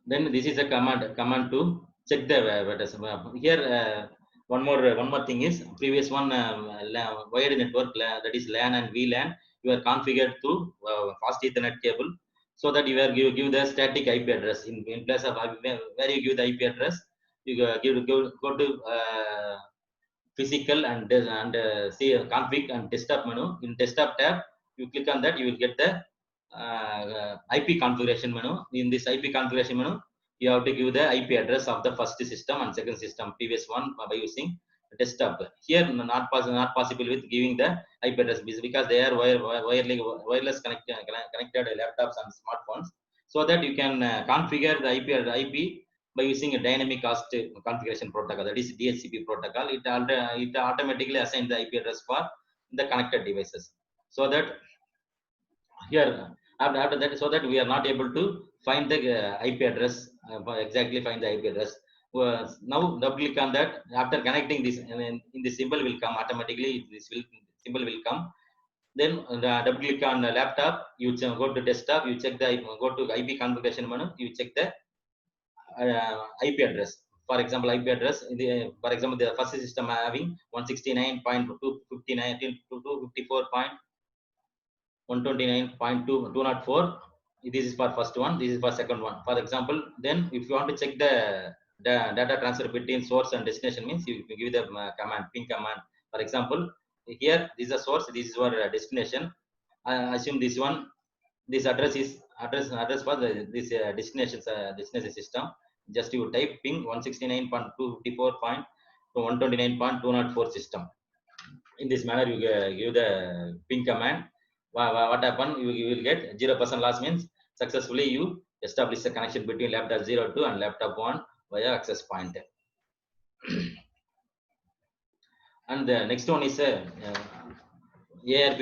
Then this is a command to check the here. One more thing is previous one wired network, that is LAN and VLAN. You are configured to fast Ethernet cable, so that you are give the static IP address in place of where you give the IP address. You go to physical and see config and desktop menu. In desktop tab, you click on that, you will get the IP configuration menu. In this IP configuration menu, you have to give the IP address of the first system and second system, previous one, by using desktop. Here not possible with giving the IP address because they are wireless connected laptops and smartphones, so that you can configure the IP by using a dynamic host configuration protocol, that is DHCP protocol. It automatically assigns the IP address for the connected devices, so that here after that, so that we are not able to find the IP address, exactly find the IP address. Now double click on that. After connecting this, and then in the symbol will come automatically. Symbol will come. Then double click on the laptop. You go to desktop. You check the go to IP configuration menu. You check the IP address. For example, IP address in the, for example, the first system having 169.254.129.204. This is for first one. This is for second one. For example, then if you want to check the data transfer between source and destination, means you give the command, ping command. For example, here this is a source. This is your destination. I assume this one. This address is address for this destination system. Just you type ping 169.254.129.204 system. In this manner, you give the ping command. What happen? You will get 0% loss, means successfully you establish a connection between laptop 02 and laptop 1 via access point. And the next one is ARP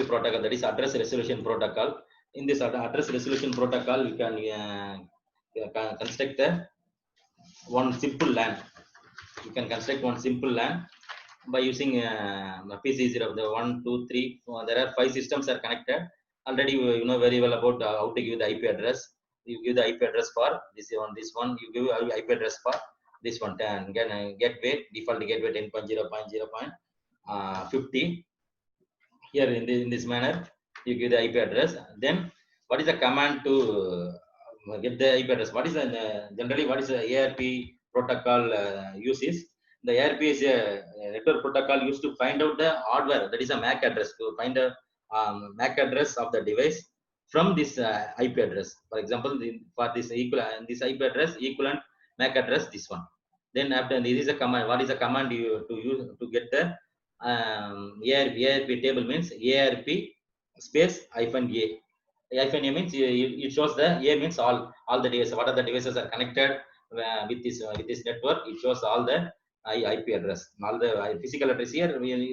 protocol, that is address resolution protocol. In this address resolution protocol, you can construct one simple LAN. You can construct one simple LAN by using PC0, the 1, 2, 3. There are 5 systems are connected. Already you know very well about how to give the IP address. You give the IP address for this one. You give IP address for this one. And gateway, default gateway 10.0.0.50. Here in this manner, you give the IP address. Then what is the command to get the IP address? What is generally what is the ARP protocol uses? The ARP is a network protocol used to find out the hardware, that is a MAC address, to find a MAC address of the device from this IP address. For example, for this this IP address equivalent MAC address, this one. Then after this is a command. What is the command you to use to get the ARP table? Means ARP space -A. -A means it shows the A means all the devices. What are the devices are connected with this network? It shows all the IP address. All the physical address here.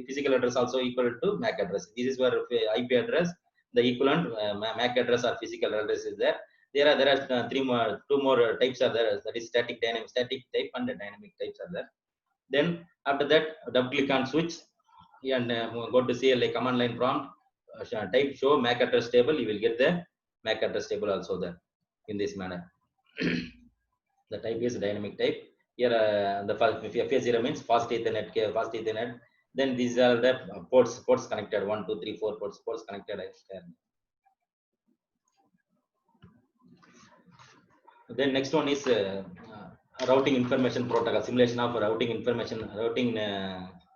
Physical address also equal to MAC address. This is where IP address, the equivalent MAC address or physical address is there. There are two more types are there. That is static type and the dynamic types are there. Then after that, double click on switch and go to CLA command line prompt. Type show MAC address table. You will get the MAC address table also there in this manner. The type is dynamic type. Here the FA0 means fast Ethernet. Then these are the ports connected. 1, 2, 3, 4 ports connected. Then next one is routing information protocol, simulation of routing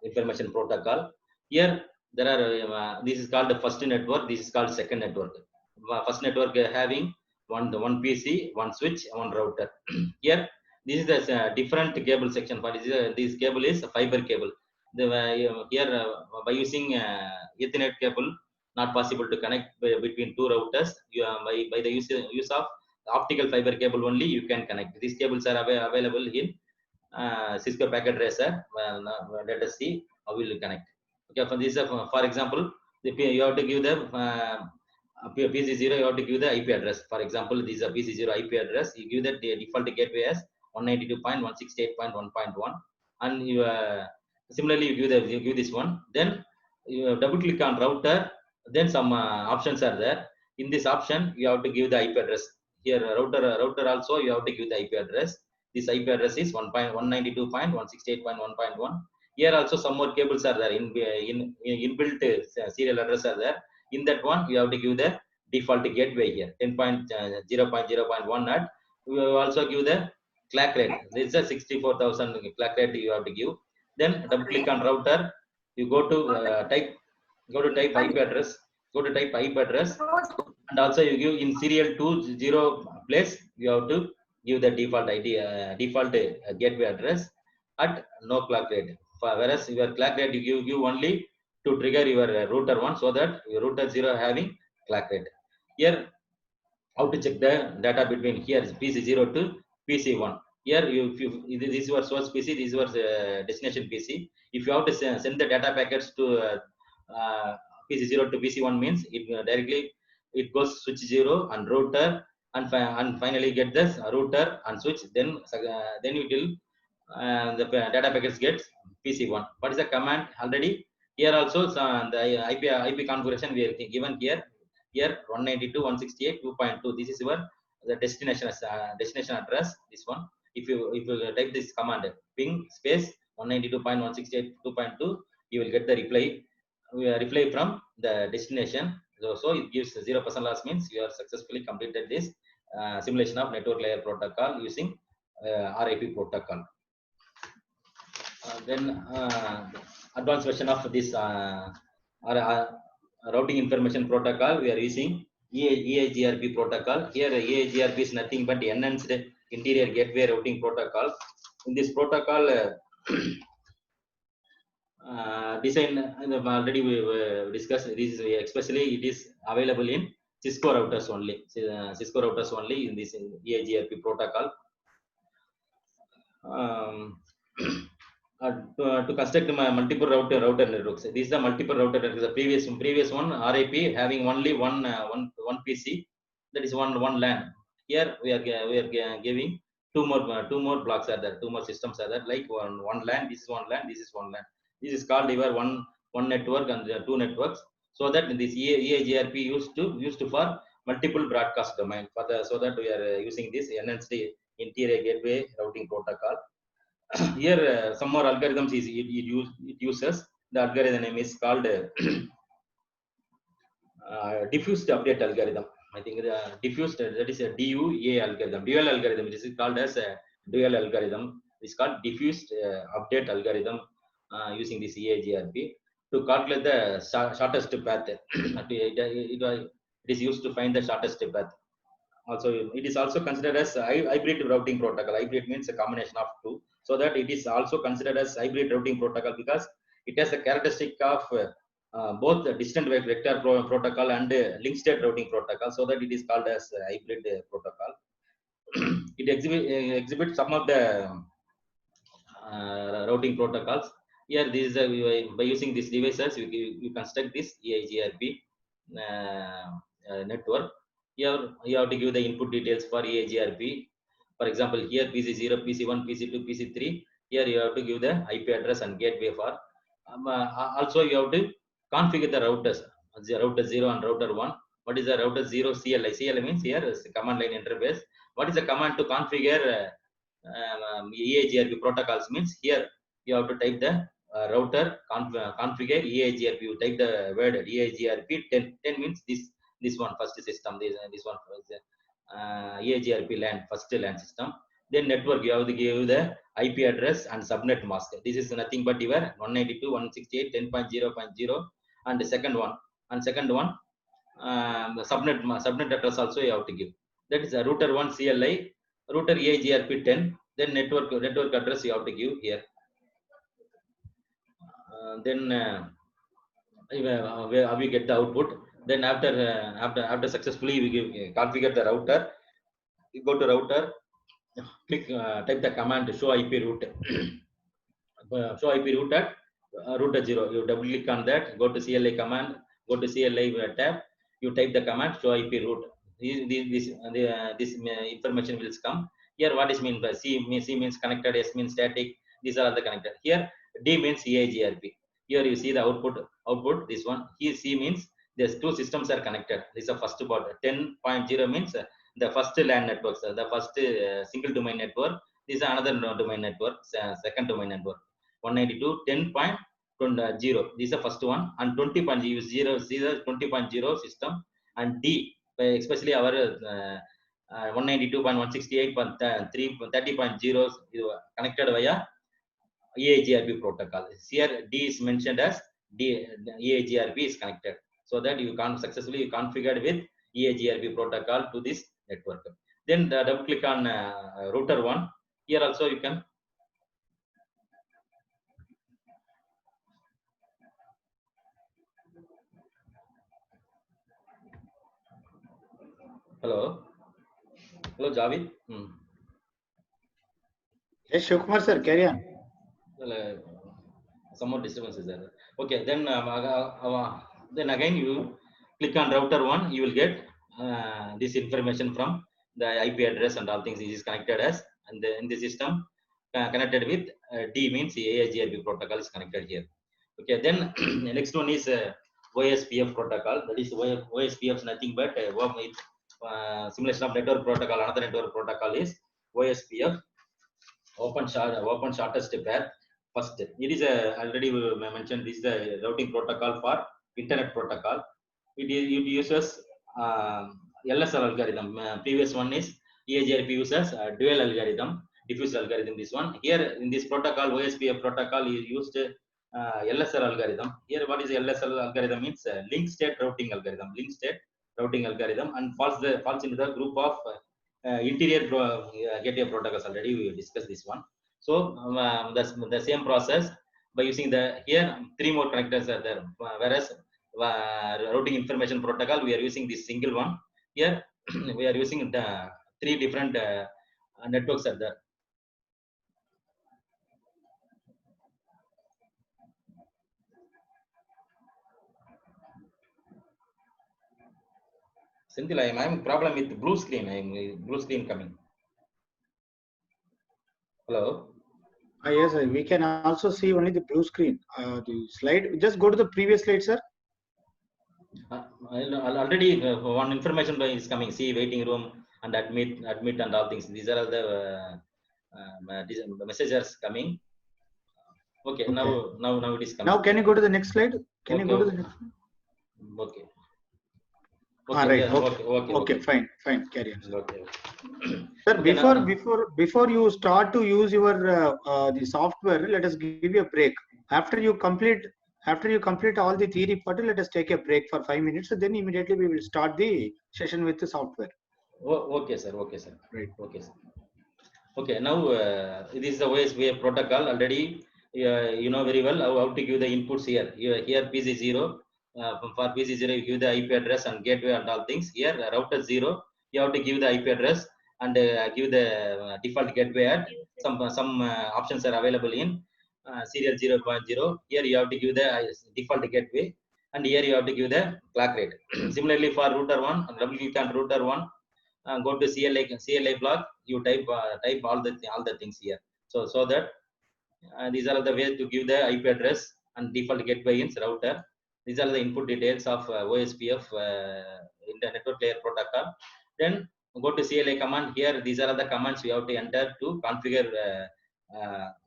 information protocol. Here there are this is called the first network, this is called second network. First network having one PC, one switch, one router. Here this is the different cable section. For this cable is a fiber cable. Here by using Ethernet cable, not possible to connect between two routers. By the use of optical fiber cable only you can connect. These cables are available in Cisco Packet Tracer. Let us see how we will connect. Okay, for this, for example, you have to give the PC0, you have to give the IP address. For example, this is a PC0 IP address. You give the default gateway as 192.168.1.1, and you similarly you give this one. Then you double click on router. Then some options are there. In this option, you have to give the IP address. Here router also you have to give the IP address. This IP address is 192.168.1.1. Here also some more cables are there. Inbuilt serial address are there. In that one, you have to give the default gateway here 10.0.0.1 at. You also give the clock rate. This is a 64,000 clock rate you have to give. Then double click on router. You go to type IP address. Go to type IP address, and also you give in serial 20 place. You have to give the default ID, default gateway address at no clock rate. Whereas your clock rate you give only to trigger your router 1, so that your router 0 having clock rate. Here how to check the data between here is PC0 to PC1. Here this is your source PC, this is your destination PC. If you have to send the data packets to PC0 to PC1 means it directly it goes switch 0 and router, and finally get this router and switch. Then it will the data packets gets PC1. What is the command already? Here also the IP configuration we are given here. Here 192.168.2.2. This is your the destination address. This one. If you type this command ping space 192.168.2.2, you will get the reply from the destination. So it gives 0% loss, means you have successfully completed this simulation of network layer protocol using RIP protocol. Then advanced version of this routing information protocol, we are using EAGRP protocol. Here EAGRP is nothing but enhanced interior gateway routing protocol. In this protocol design already we discussed this, especially it is available in Cisco routers only. Cisco routers only in this EAGRP protocol. To construct multiple router networks. This is the multiple router network. The previous one RIP having only one PC, that is one LAN. Here we are giving two more blocks are there, two more systems are there, like one LAN. This is one LAN. This is one LAN. This is called your one network and two networks. So that this EAGRP used for multiple broadcast domain. So that we are using this enhanced interior gateway routing protocol. Here some more algorithms it uses. The algorithm name is called diffused update algorithm. I think the diffused, that is a DUA algorithm. Dual algorithm. This is called as a dual algorithm. It's called diffused update algorithm using this EAGRP to calculate the shortest path. It is used to find the shortest path. Also, it is also considered as hybrid routing protocol. Hybrid means a combination of two. So that it is also considered as hybrid routing protocol because it has the characteristic of both the distant vector protocol and link state routing protocol. So that it is called as hybrid protocol. It exhibits some of the routing protocols. Here, this is by using these devices, you construct this EAGRP network. Here you have to give the input details for EAGRP. For example, here PC0, PC1, PC2, PC3. Here you have to give the IP address and gateway for. Also, you have to configure the routers, router 0 and router 1. What is the router 0 CLI? CLI means here is command line interface. What is the command to configure EAGRP protocols? Means here you have to type the router configure EAGRP. You type the word EAGRP 10. 10 means this one first system. This one is EAGRP LAN, first LAN system. Then network, you have to give the IP address and subnet mask. This is nothing but your 192.168.10.0.0 and the second one. And second one, subnet address also you have to give. That is a router 1 CLI, router AGRP 10. Then network address you have to give here. Then we get the output. Then after successfully we configure the router. You go to router, click type the command show IP route. Show IP route at router 0. You double click on that, go to CLI command, go to CLI tab, you type the command show IP route. This information will come. Here what is mean by C means connected, S means static. These are the connected. Here D means EIGRP. Here you see the output this one. Here C means there's two systems are connected. This is the first part. 10.0 means the first LAN networks, the first single domain network. This is another domain network, second domain network. 192.10.0. This is the first one. And 20.0 is 20.0 system. And D, especially our 192.168.30.0 connected via EIGRP protocol. Here D is mentioned as EIGRP is connected, so that you can successfully configured with EIGRP protocol to this network. Then double click on router 1. Here also you can hello Javed. Yes, Shivakumar sir, carry on. Some more disturbance is there. Okay, then again you click on router 1. You will get this information from the IP address and all things. It is connected as, and in the system connected with D means AIGRP protocol is connected here. Okay, then the next one is OSPF protocol. That is OSPF is nothing but simulation of network protocol. Another network protocol is OSPF, open shortest path. First, it is already mentioned. This is the routing protocol for internet protocol. It uses LSR algorithm. Previous one is EIGRP uses dual algorithm, diffuse algorithm. This one here in this protocol, OSPF protocol is used LSR algorithm. Here, what is LSR algorithm means? Link state routing algorithm. Link state routing algorithm, and falls into the group of interior gateway protocols. Already we discussed this one. So the same process by using the here 3 more connectors are there, whereas routing information protocol we are using this single one. Here we are using the 3 different networks are there. Senthil, I am having problem with blue screen. Blue screen coming. Hello. Yes, sir. We can also see only the blue screen. The slide. Just go to the previous slide, sir. Already one information is coming. See waiting room and admit and all things. These are all the messages coming. Okay, now it is coming. Now can you go to the next slide? Can you go to the next slide? Okay. Right. Yeah, okay. Fine. Carry on. Okay. Sir, Okay, before you start to use your the software, let us give you a break. After you complete all the theory part, let us take a break for 5 minutes. So then immediately we will start the session with the software. Okay, sir. Right. Okay, sir. Okay, now this is the OSPF protocol. Already you know very well how to give the inputs here. Here PC0. For PC0 you give the IP address and gateway and all things. Here router 0, you have to give the IP address and give the default gateway at some options are available in serial 0.0. Here you have to give the default gateway, and here you have to give the clock rate. Similarly for router 1, double click on router 1, go to CLI block, you type all the things here. So that these are the ways to give the IP address and default gateway in router. These are the input details of OSPF in the network layer protocol. Then go to CLI command. Here these are the commands we have to enter to configure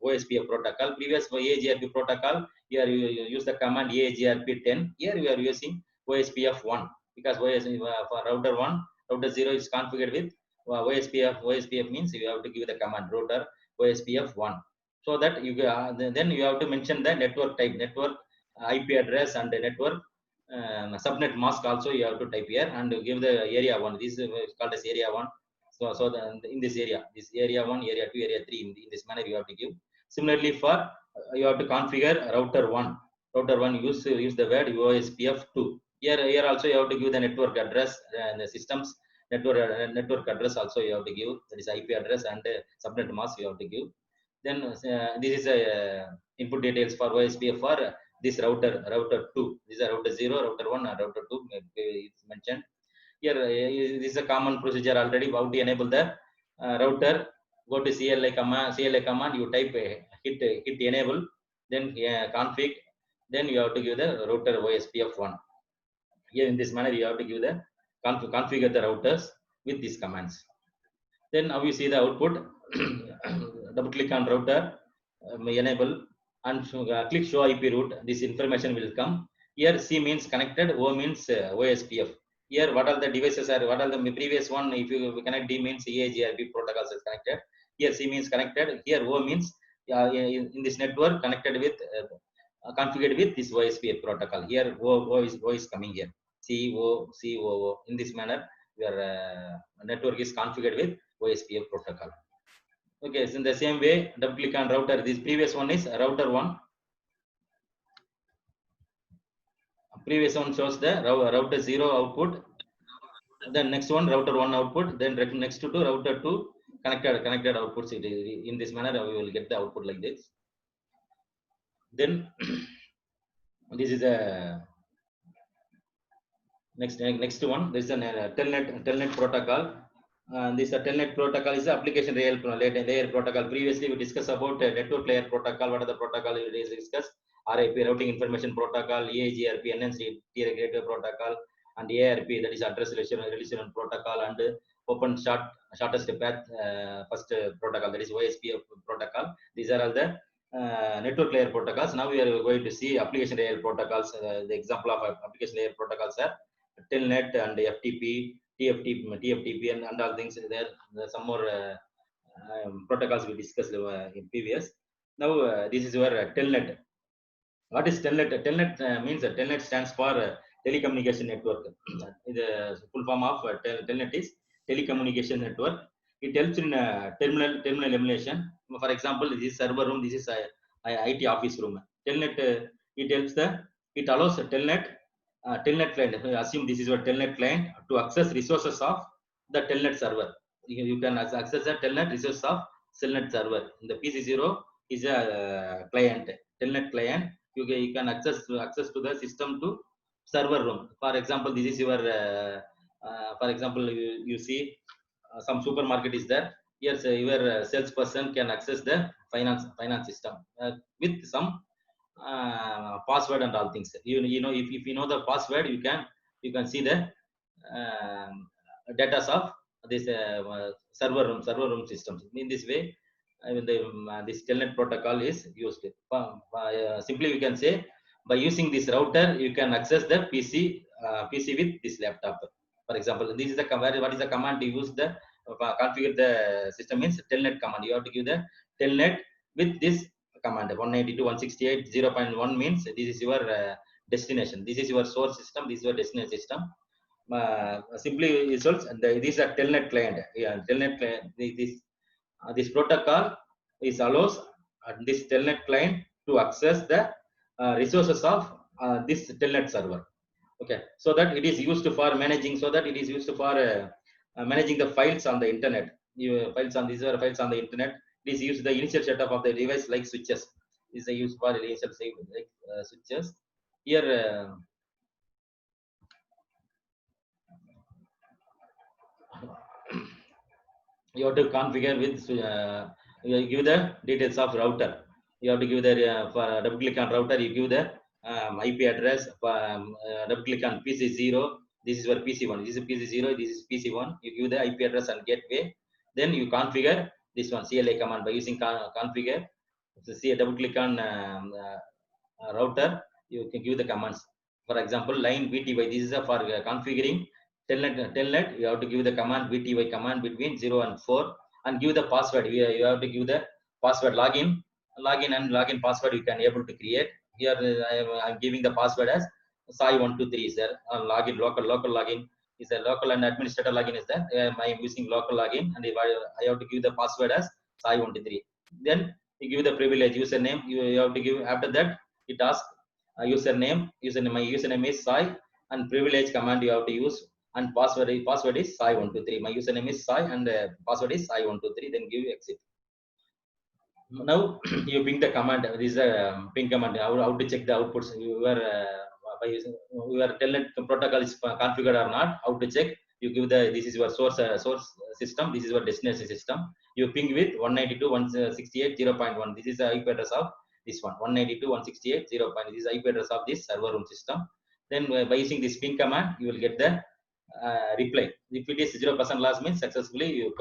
OSPF protocol. Previous for AIGRP protocol, here you use the command AIGRP 10. Here we are using OSPF 1 because for router 1, router 0 is configured with OSPF means you have to give the command router OSPF1, so that you then you have to mention the network type, network IP address and the network subnet mask also you have to type here, and give the area 1. This is called as area 1. So in this area 1, area 2, area 3, in this manner you have to give. Similarly for you have to configure router 1. Router 1 use the word OSPF2. Here also you have to give the network address and the systems network address also you have to give, that is IP address and subnet mask you have to give. Then this is input details for OSPF for this router 2. This is a router 0, router 1, and router 2 it's mentioned here. This is a common procedure already. How to enable the router? Go to CLI command, you type hit enable, then config, then you have to give the router OSPF1. Here in this manner you have to give the configure the routers with these commands. Then now you see the output. Double click on router, enable, and click show IP route. This information will come. Here C means connected, O means OSPF. Here what are the devices are, what are the previous one? If you connect, D means EAGRP protocols is connected. Here C means connected. Here O means in this network connected with configured with this OSPF protocol. Here O is coming here. COO. In this manner, your network is configured with OSPF protocol. Okay, so in the same way, double click on router. This previous one is router 1. Previous one shows the router 0 output. Then next one router 1 output. Then next to router 2 connected outputs. In this manner, we will get the output like this. Then this is a next one. This is a telnet protocol. This telnet protocol is application layer protocol. Previously, we discussed about network layer protocol. What are the protocol we discussed? RIP, routing information protocol, EAGRP, NNC gateway protocol, and ARP, that is address relation protocol, and open shortest path first protocol, that is OSPF protocol. These are all the network layer protocols. Now we are going to see application layer protocols. The example of application layer protocols are telnet and FTP, TFTP, and all things. There are some more protocols we discussed in previous. Now this is your telnet. What is telnet? Telnet means telnet stands for telecommunication network. The full form of telnet is telecommunication network. It helps in terminal emulation. For example, this is server room. This is IT office room. Telnet it allows telnet client. Assume this is your telnet client to access resources of the telnet server. You can access the telnet resources of telnet server. The PC0 is a client, telnet client. You can access to the system to server room. For example, this is your for example, you see some supermarket is there. Yes, your salesperson can access the finance system with some password and all things. You know, if you know the password, you can see the data of this server room systems. In this way, this telnet protocol is used. Simply we can say, by using this router you can access the PC with this laptop. For example, this is the command. What is the command to use the configure the system? Means telnet command. You have to give the telnet with this command. 192.168.0.1 means this is your destination. This is your source system. This is your destination system. Simply results, and this is a telnet client. Yeah, telnet client. This protocol allows this telnet client to access the resources of this telnet server. Okay, so that it is used for managing. So that it is used for managing the files on the internet. These are files on the internet. It is used the initial setup of the device like switches. This is used for initial like switches. Here. You have to configure with you give the details of router. You have to give the for double click on router. You give the IP address. Double click on PC0. This is your PC1. This is PC0. This is PC1. You give the IP address and gateway. Then you configure this one CLI command by using configure. So see a double click on router. You can give the commands. For example, line VTY. This is for configuring telnet, you have to give the command vty command between 0 and 4 and give the password. You have to give the password login and login password you can able to create. Here I'm giving the password as sai123 is there. Login local login is a local and administrator login is there. I am using local login and if I have to give the password as sai123. Then you give the privilege username. You have to give after that it asks username. My username is sai and privilege command you have to use and password is sai123. My username is sai and password is sai123. Then give exit. Now you ping the command. This is a ping command. How to check the outputs? By using your telnet protocol is configured or not. How to check? You give the this is your source system. This is your destination system. You ping with 192.168.0.1. This is the IP address of this one. 192.168.0.1. This is the IP address of this server room system. Then by using this ping command, you will get the reply. If it is 0% loss means successfully you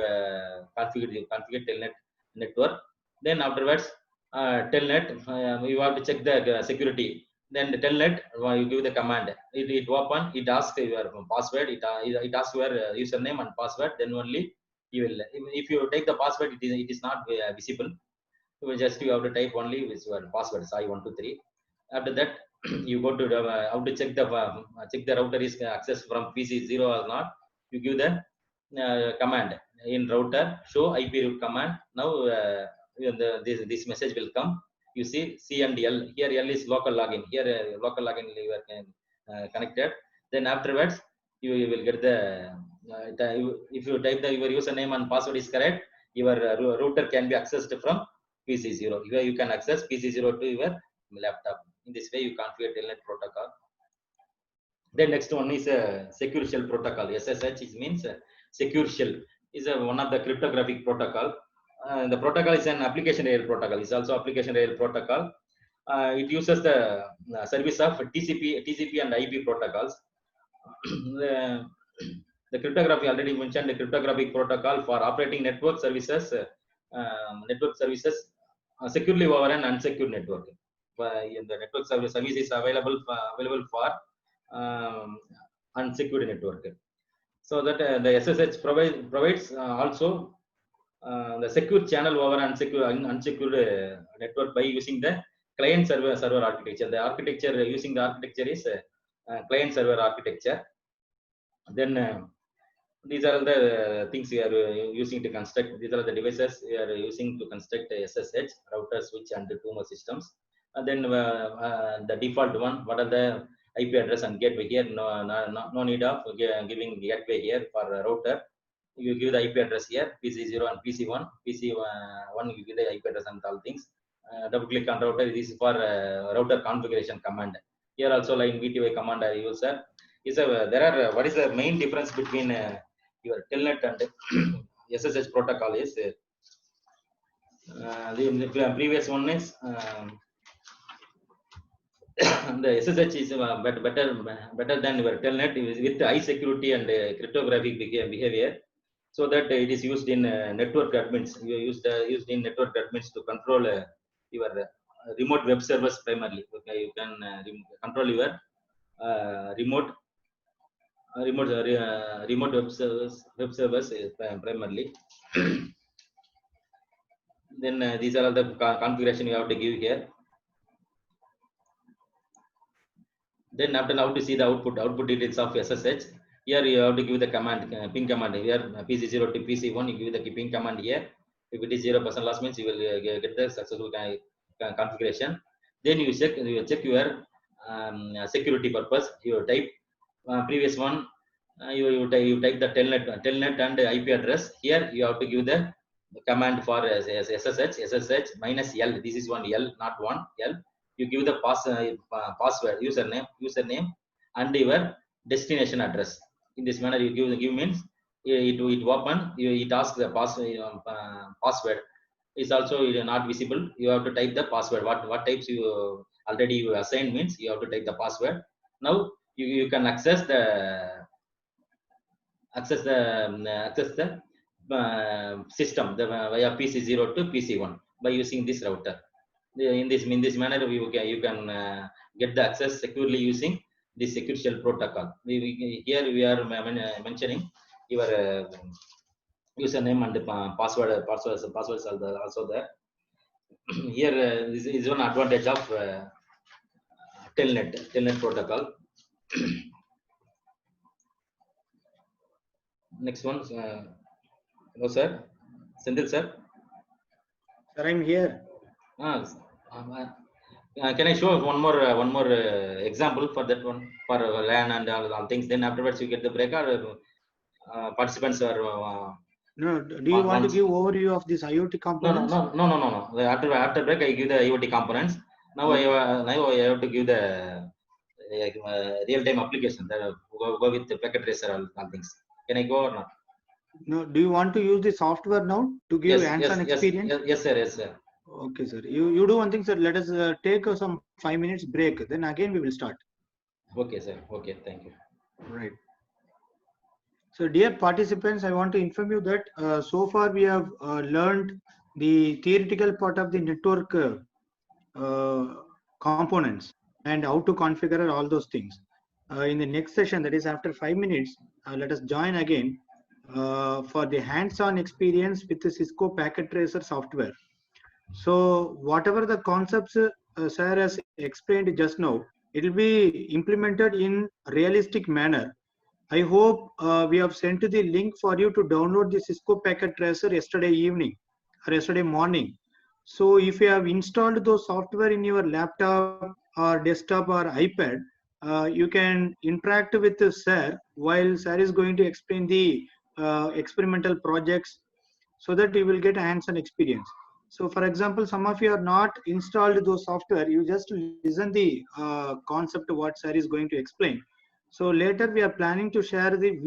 configure telnet network. Then afterwards telnet you have to check the security. Then the telnet you give the command, it open, it asks your password, it asks your username and password. Then only you will, if you take the password, it is not visible. You will just you have to type only with your password sai123. After that you go to the how to check the router is accessed from PC 0 or not. You give the command in router show IP route command. Now this message will come. You see C and L. Here L is local login. Here local login you are connected. Then afterwards you will get the if you type your username and password is correct, your router can be accessed from PC 0. You can access PC 0 to your laptop. In this way you configure telnet protocol. Then next one is a secure shell protocol. SSH means secure shell is one of the cryptographic protocol. The protocol is an application layer protocol. It's also application layer protocol. It uses the service of TCP and IP protocols. The cryptography already mentioned, the cryptographic protocol for operating network services, securely over an unsecured network. The network service is available for unsecured network. So that the SSH provides also the secure channel over unsecured network by using the client server architecture. The architecture using the architecture is client server architecture. Then these are the things we are using to construct. These are the devices we are using to construct SSH router, switch, and two more systems. And then the default one. What are the IP address and gateway here? No need of giving gateway here for router. You give the IP address here, PC0 and PC1. PC1 you give the IP address and all things. Double click on router. This is for router configuration command. Here also line VTY command I use. There are what is the main difference between your telnet and SSH protocol is the previous one is the SSH is better than your telnet with high security and cryptographic behavior, so that it is used in network admins. You used in network admins to control your remote web servers primarily. Okay, you can control your remote web servers primarily. Then these are all the configuration you have to give here. Then after now to see the output details of SSH. Here you have to give the command ping command. Here PC0 to PC1 you give the ping command here. If it is 0% loss means you will get the successful configuration. Then you check your security purpose. You type previous one. You type the telnet and IP address. Here you have to give the command for SSH minus L. This is one L, not one L. You give the password, username, and your destination address. In this manner, you give means it open. It asks the password. Is also not visible. You have to type the password. What types you already you assigned means you have to type the password. Now you can access the system via PC0 to PC1 by using this router. In this manner you can get the access securely using the secure shell protocol. Here we are mentioning your username and passwords are also there. Here this is one advantage of telnet protocol. Next one, hello sir, Sendil sir. Sir, I'm here. Can I show one more example for that one, for LAN and all things? Then afterwards you get the break, or participants are. No, do you want to give overview of this IoT components? No. After break I give the IoT components. Now Okay. I have to give the real time application. Go with the packet tracer all things. Can I go or not? No, do you want to use the software now to give hands-on experience? Yes sir. Okay, sir. You do one thing, sir. Let us take some 5 minutes break. Then again we will start. Okay, sir. Okay, thank you. Right. So, dear participants, I want to inform you that so far we have learned the theoretical part of the network components and how to configure all those things. In the next session, that is after 5 minutes, let us join again for the hands-on experience with the Cisco Packet Tracer software. So whatever the concepts sir has explained just now, it will be implemented in realistic manner. I hope we have sent the link for you to download the Cisco Packet Tracer yesterday evening or yesterday morning. So if you have installed those software in your laptop or desktop or iPad, you can interact with the sir while sir is going to explain the experimental projects, so that you will get a hands-on experience. So for example, some of you are not installed those software, you just listen the concept what sir is going to explain. So later we are planning to share the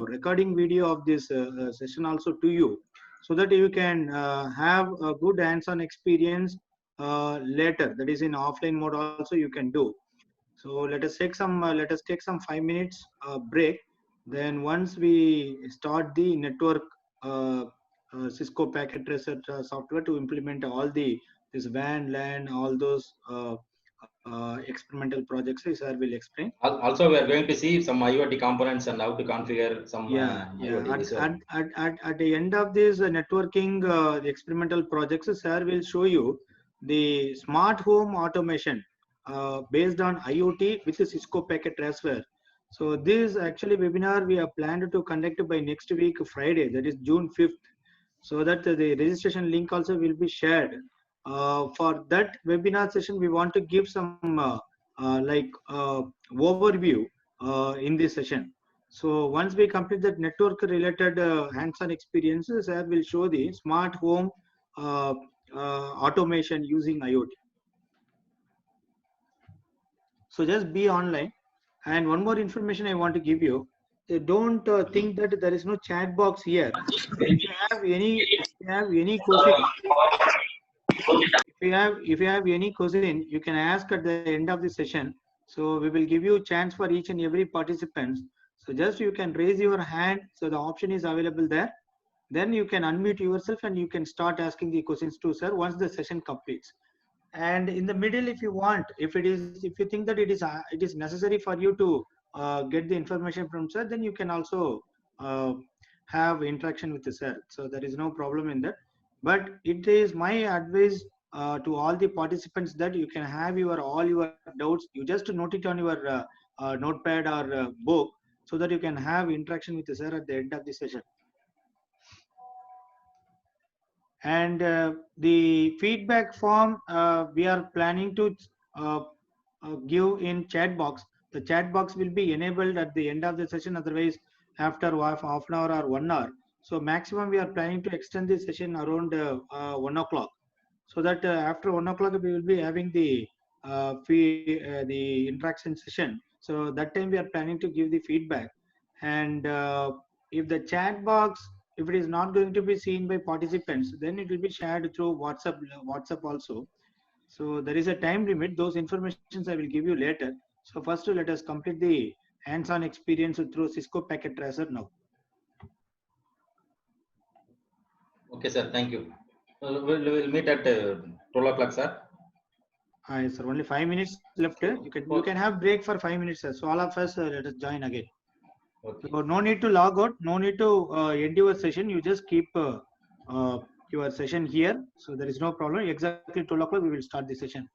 recording video of this session also to you, so that you can have a good hands-on experience later, that is in offline mode also you can do. So let us take some 5 minutes break. Then once we start the network Cisco Packet Tracer software to implement all this WAN, LAN, all those experimental projects, sir will explain. Also, we are going to see some IoT components and how to configure some IoT. At the end of this networking the experimental projects, sir will show you the smart home automation based on IoT with the Cisco Packet Tracer. So this actually webinar we are planned to conduct by next week Friday, that is June 5th. So that the registration link also will be shared. For that webinar session, we want to give some overview in this session. So once we complete that network related hands-on experiences, I will show the smart home automation using IoT. So just be online. And one more information I want to give you. Don't think that there is no chat box here. If you have any question, if you have any question, you can ask at the end of the session. So we will give you chance for each and every participant. So just you can raise your hand. So the option is available there. Then you can unmute yourself and you can start asking the questions to sir once the session completes. And in the middle, if you want, if you think that it is necessary for you to get the information from sir, then you can also have interaction with the sir. So there is no problem in that. But it is my advice to all the participants that you can have all your doubts. You just note it on your notepad or book, so that you can have interaction with the sir at the end of the session. And the feedback form we are planning to give in chat box. The chat box will be enabled at the end of the session, otherwise after half an hour or 1 hour. So maximum we are planning to extend the session around 1 o'clock, so that after 1 o'clock we will be having the the interaction session. So that time we are planning to give the feedback. And if the chat box, if it is not going to be seen by participants, then it will be shared through WhatsApp also. So there is a time limit. Those informations I will give you later. So first let us complete the hands-on experience through Cisco Packet Tracer now. Okay, sir. Thank you. We'll meet at 12 o'clock, sir. Hi, sir. Only 5 minutes left. You can have break for 5 minutes, sir. So all of us let us join again. Okay. So no need to log out. No need to end your session. You just keep your session here. So there is no problem. Exactly 12 o'clock we will start the session.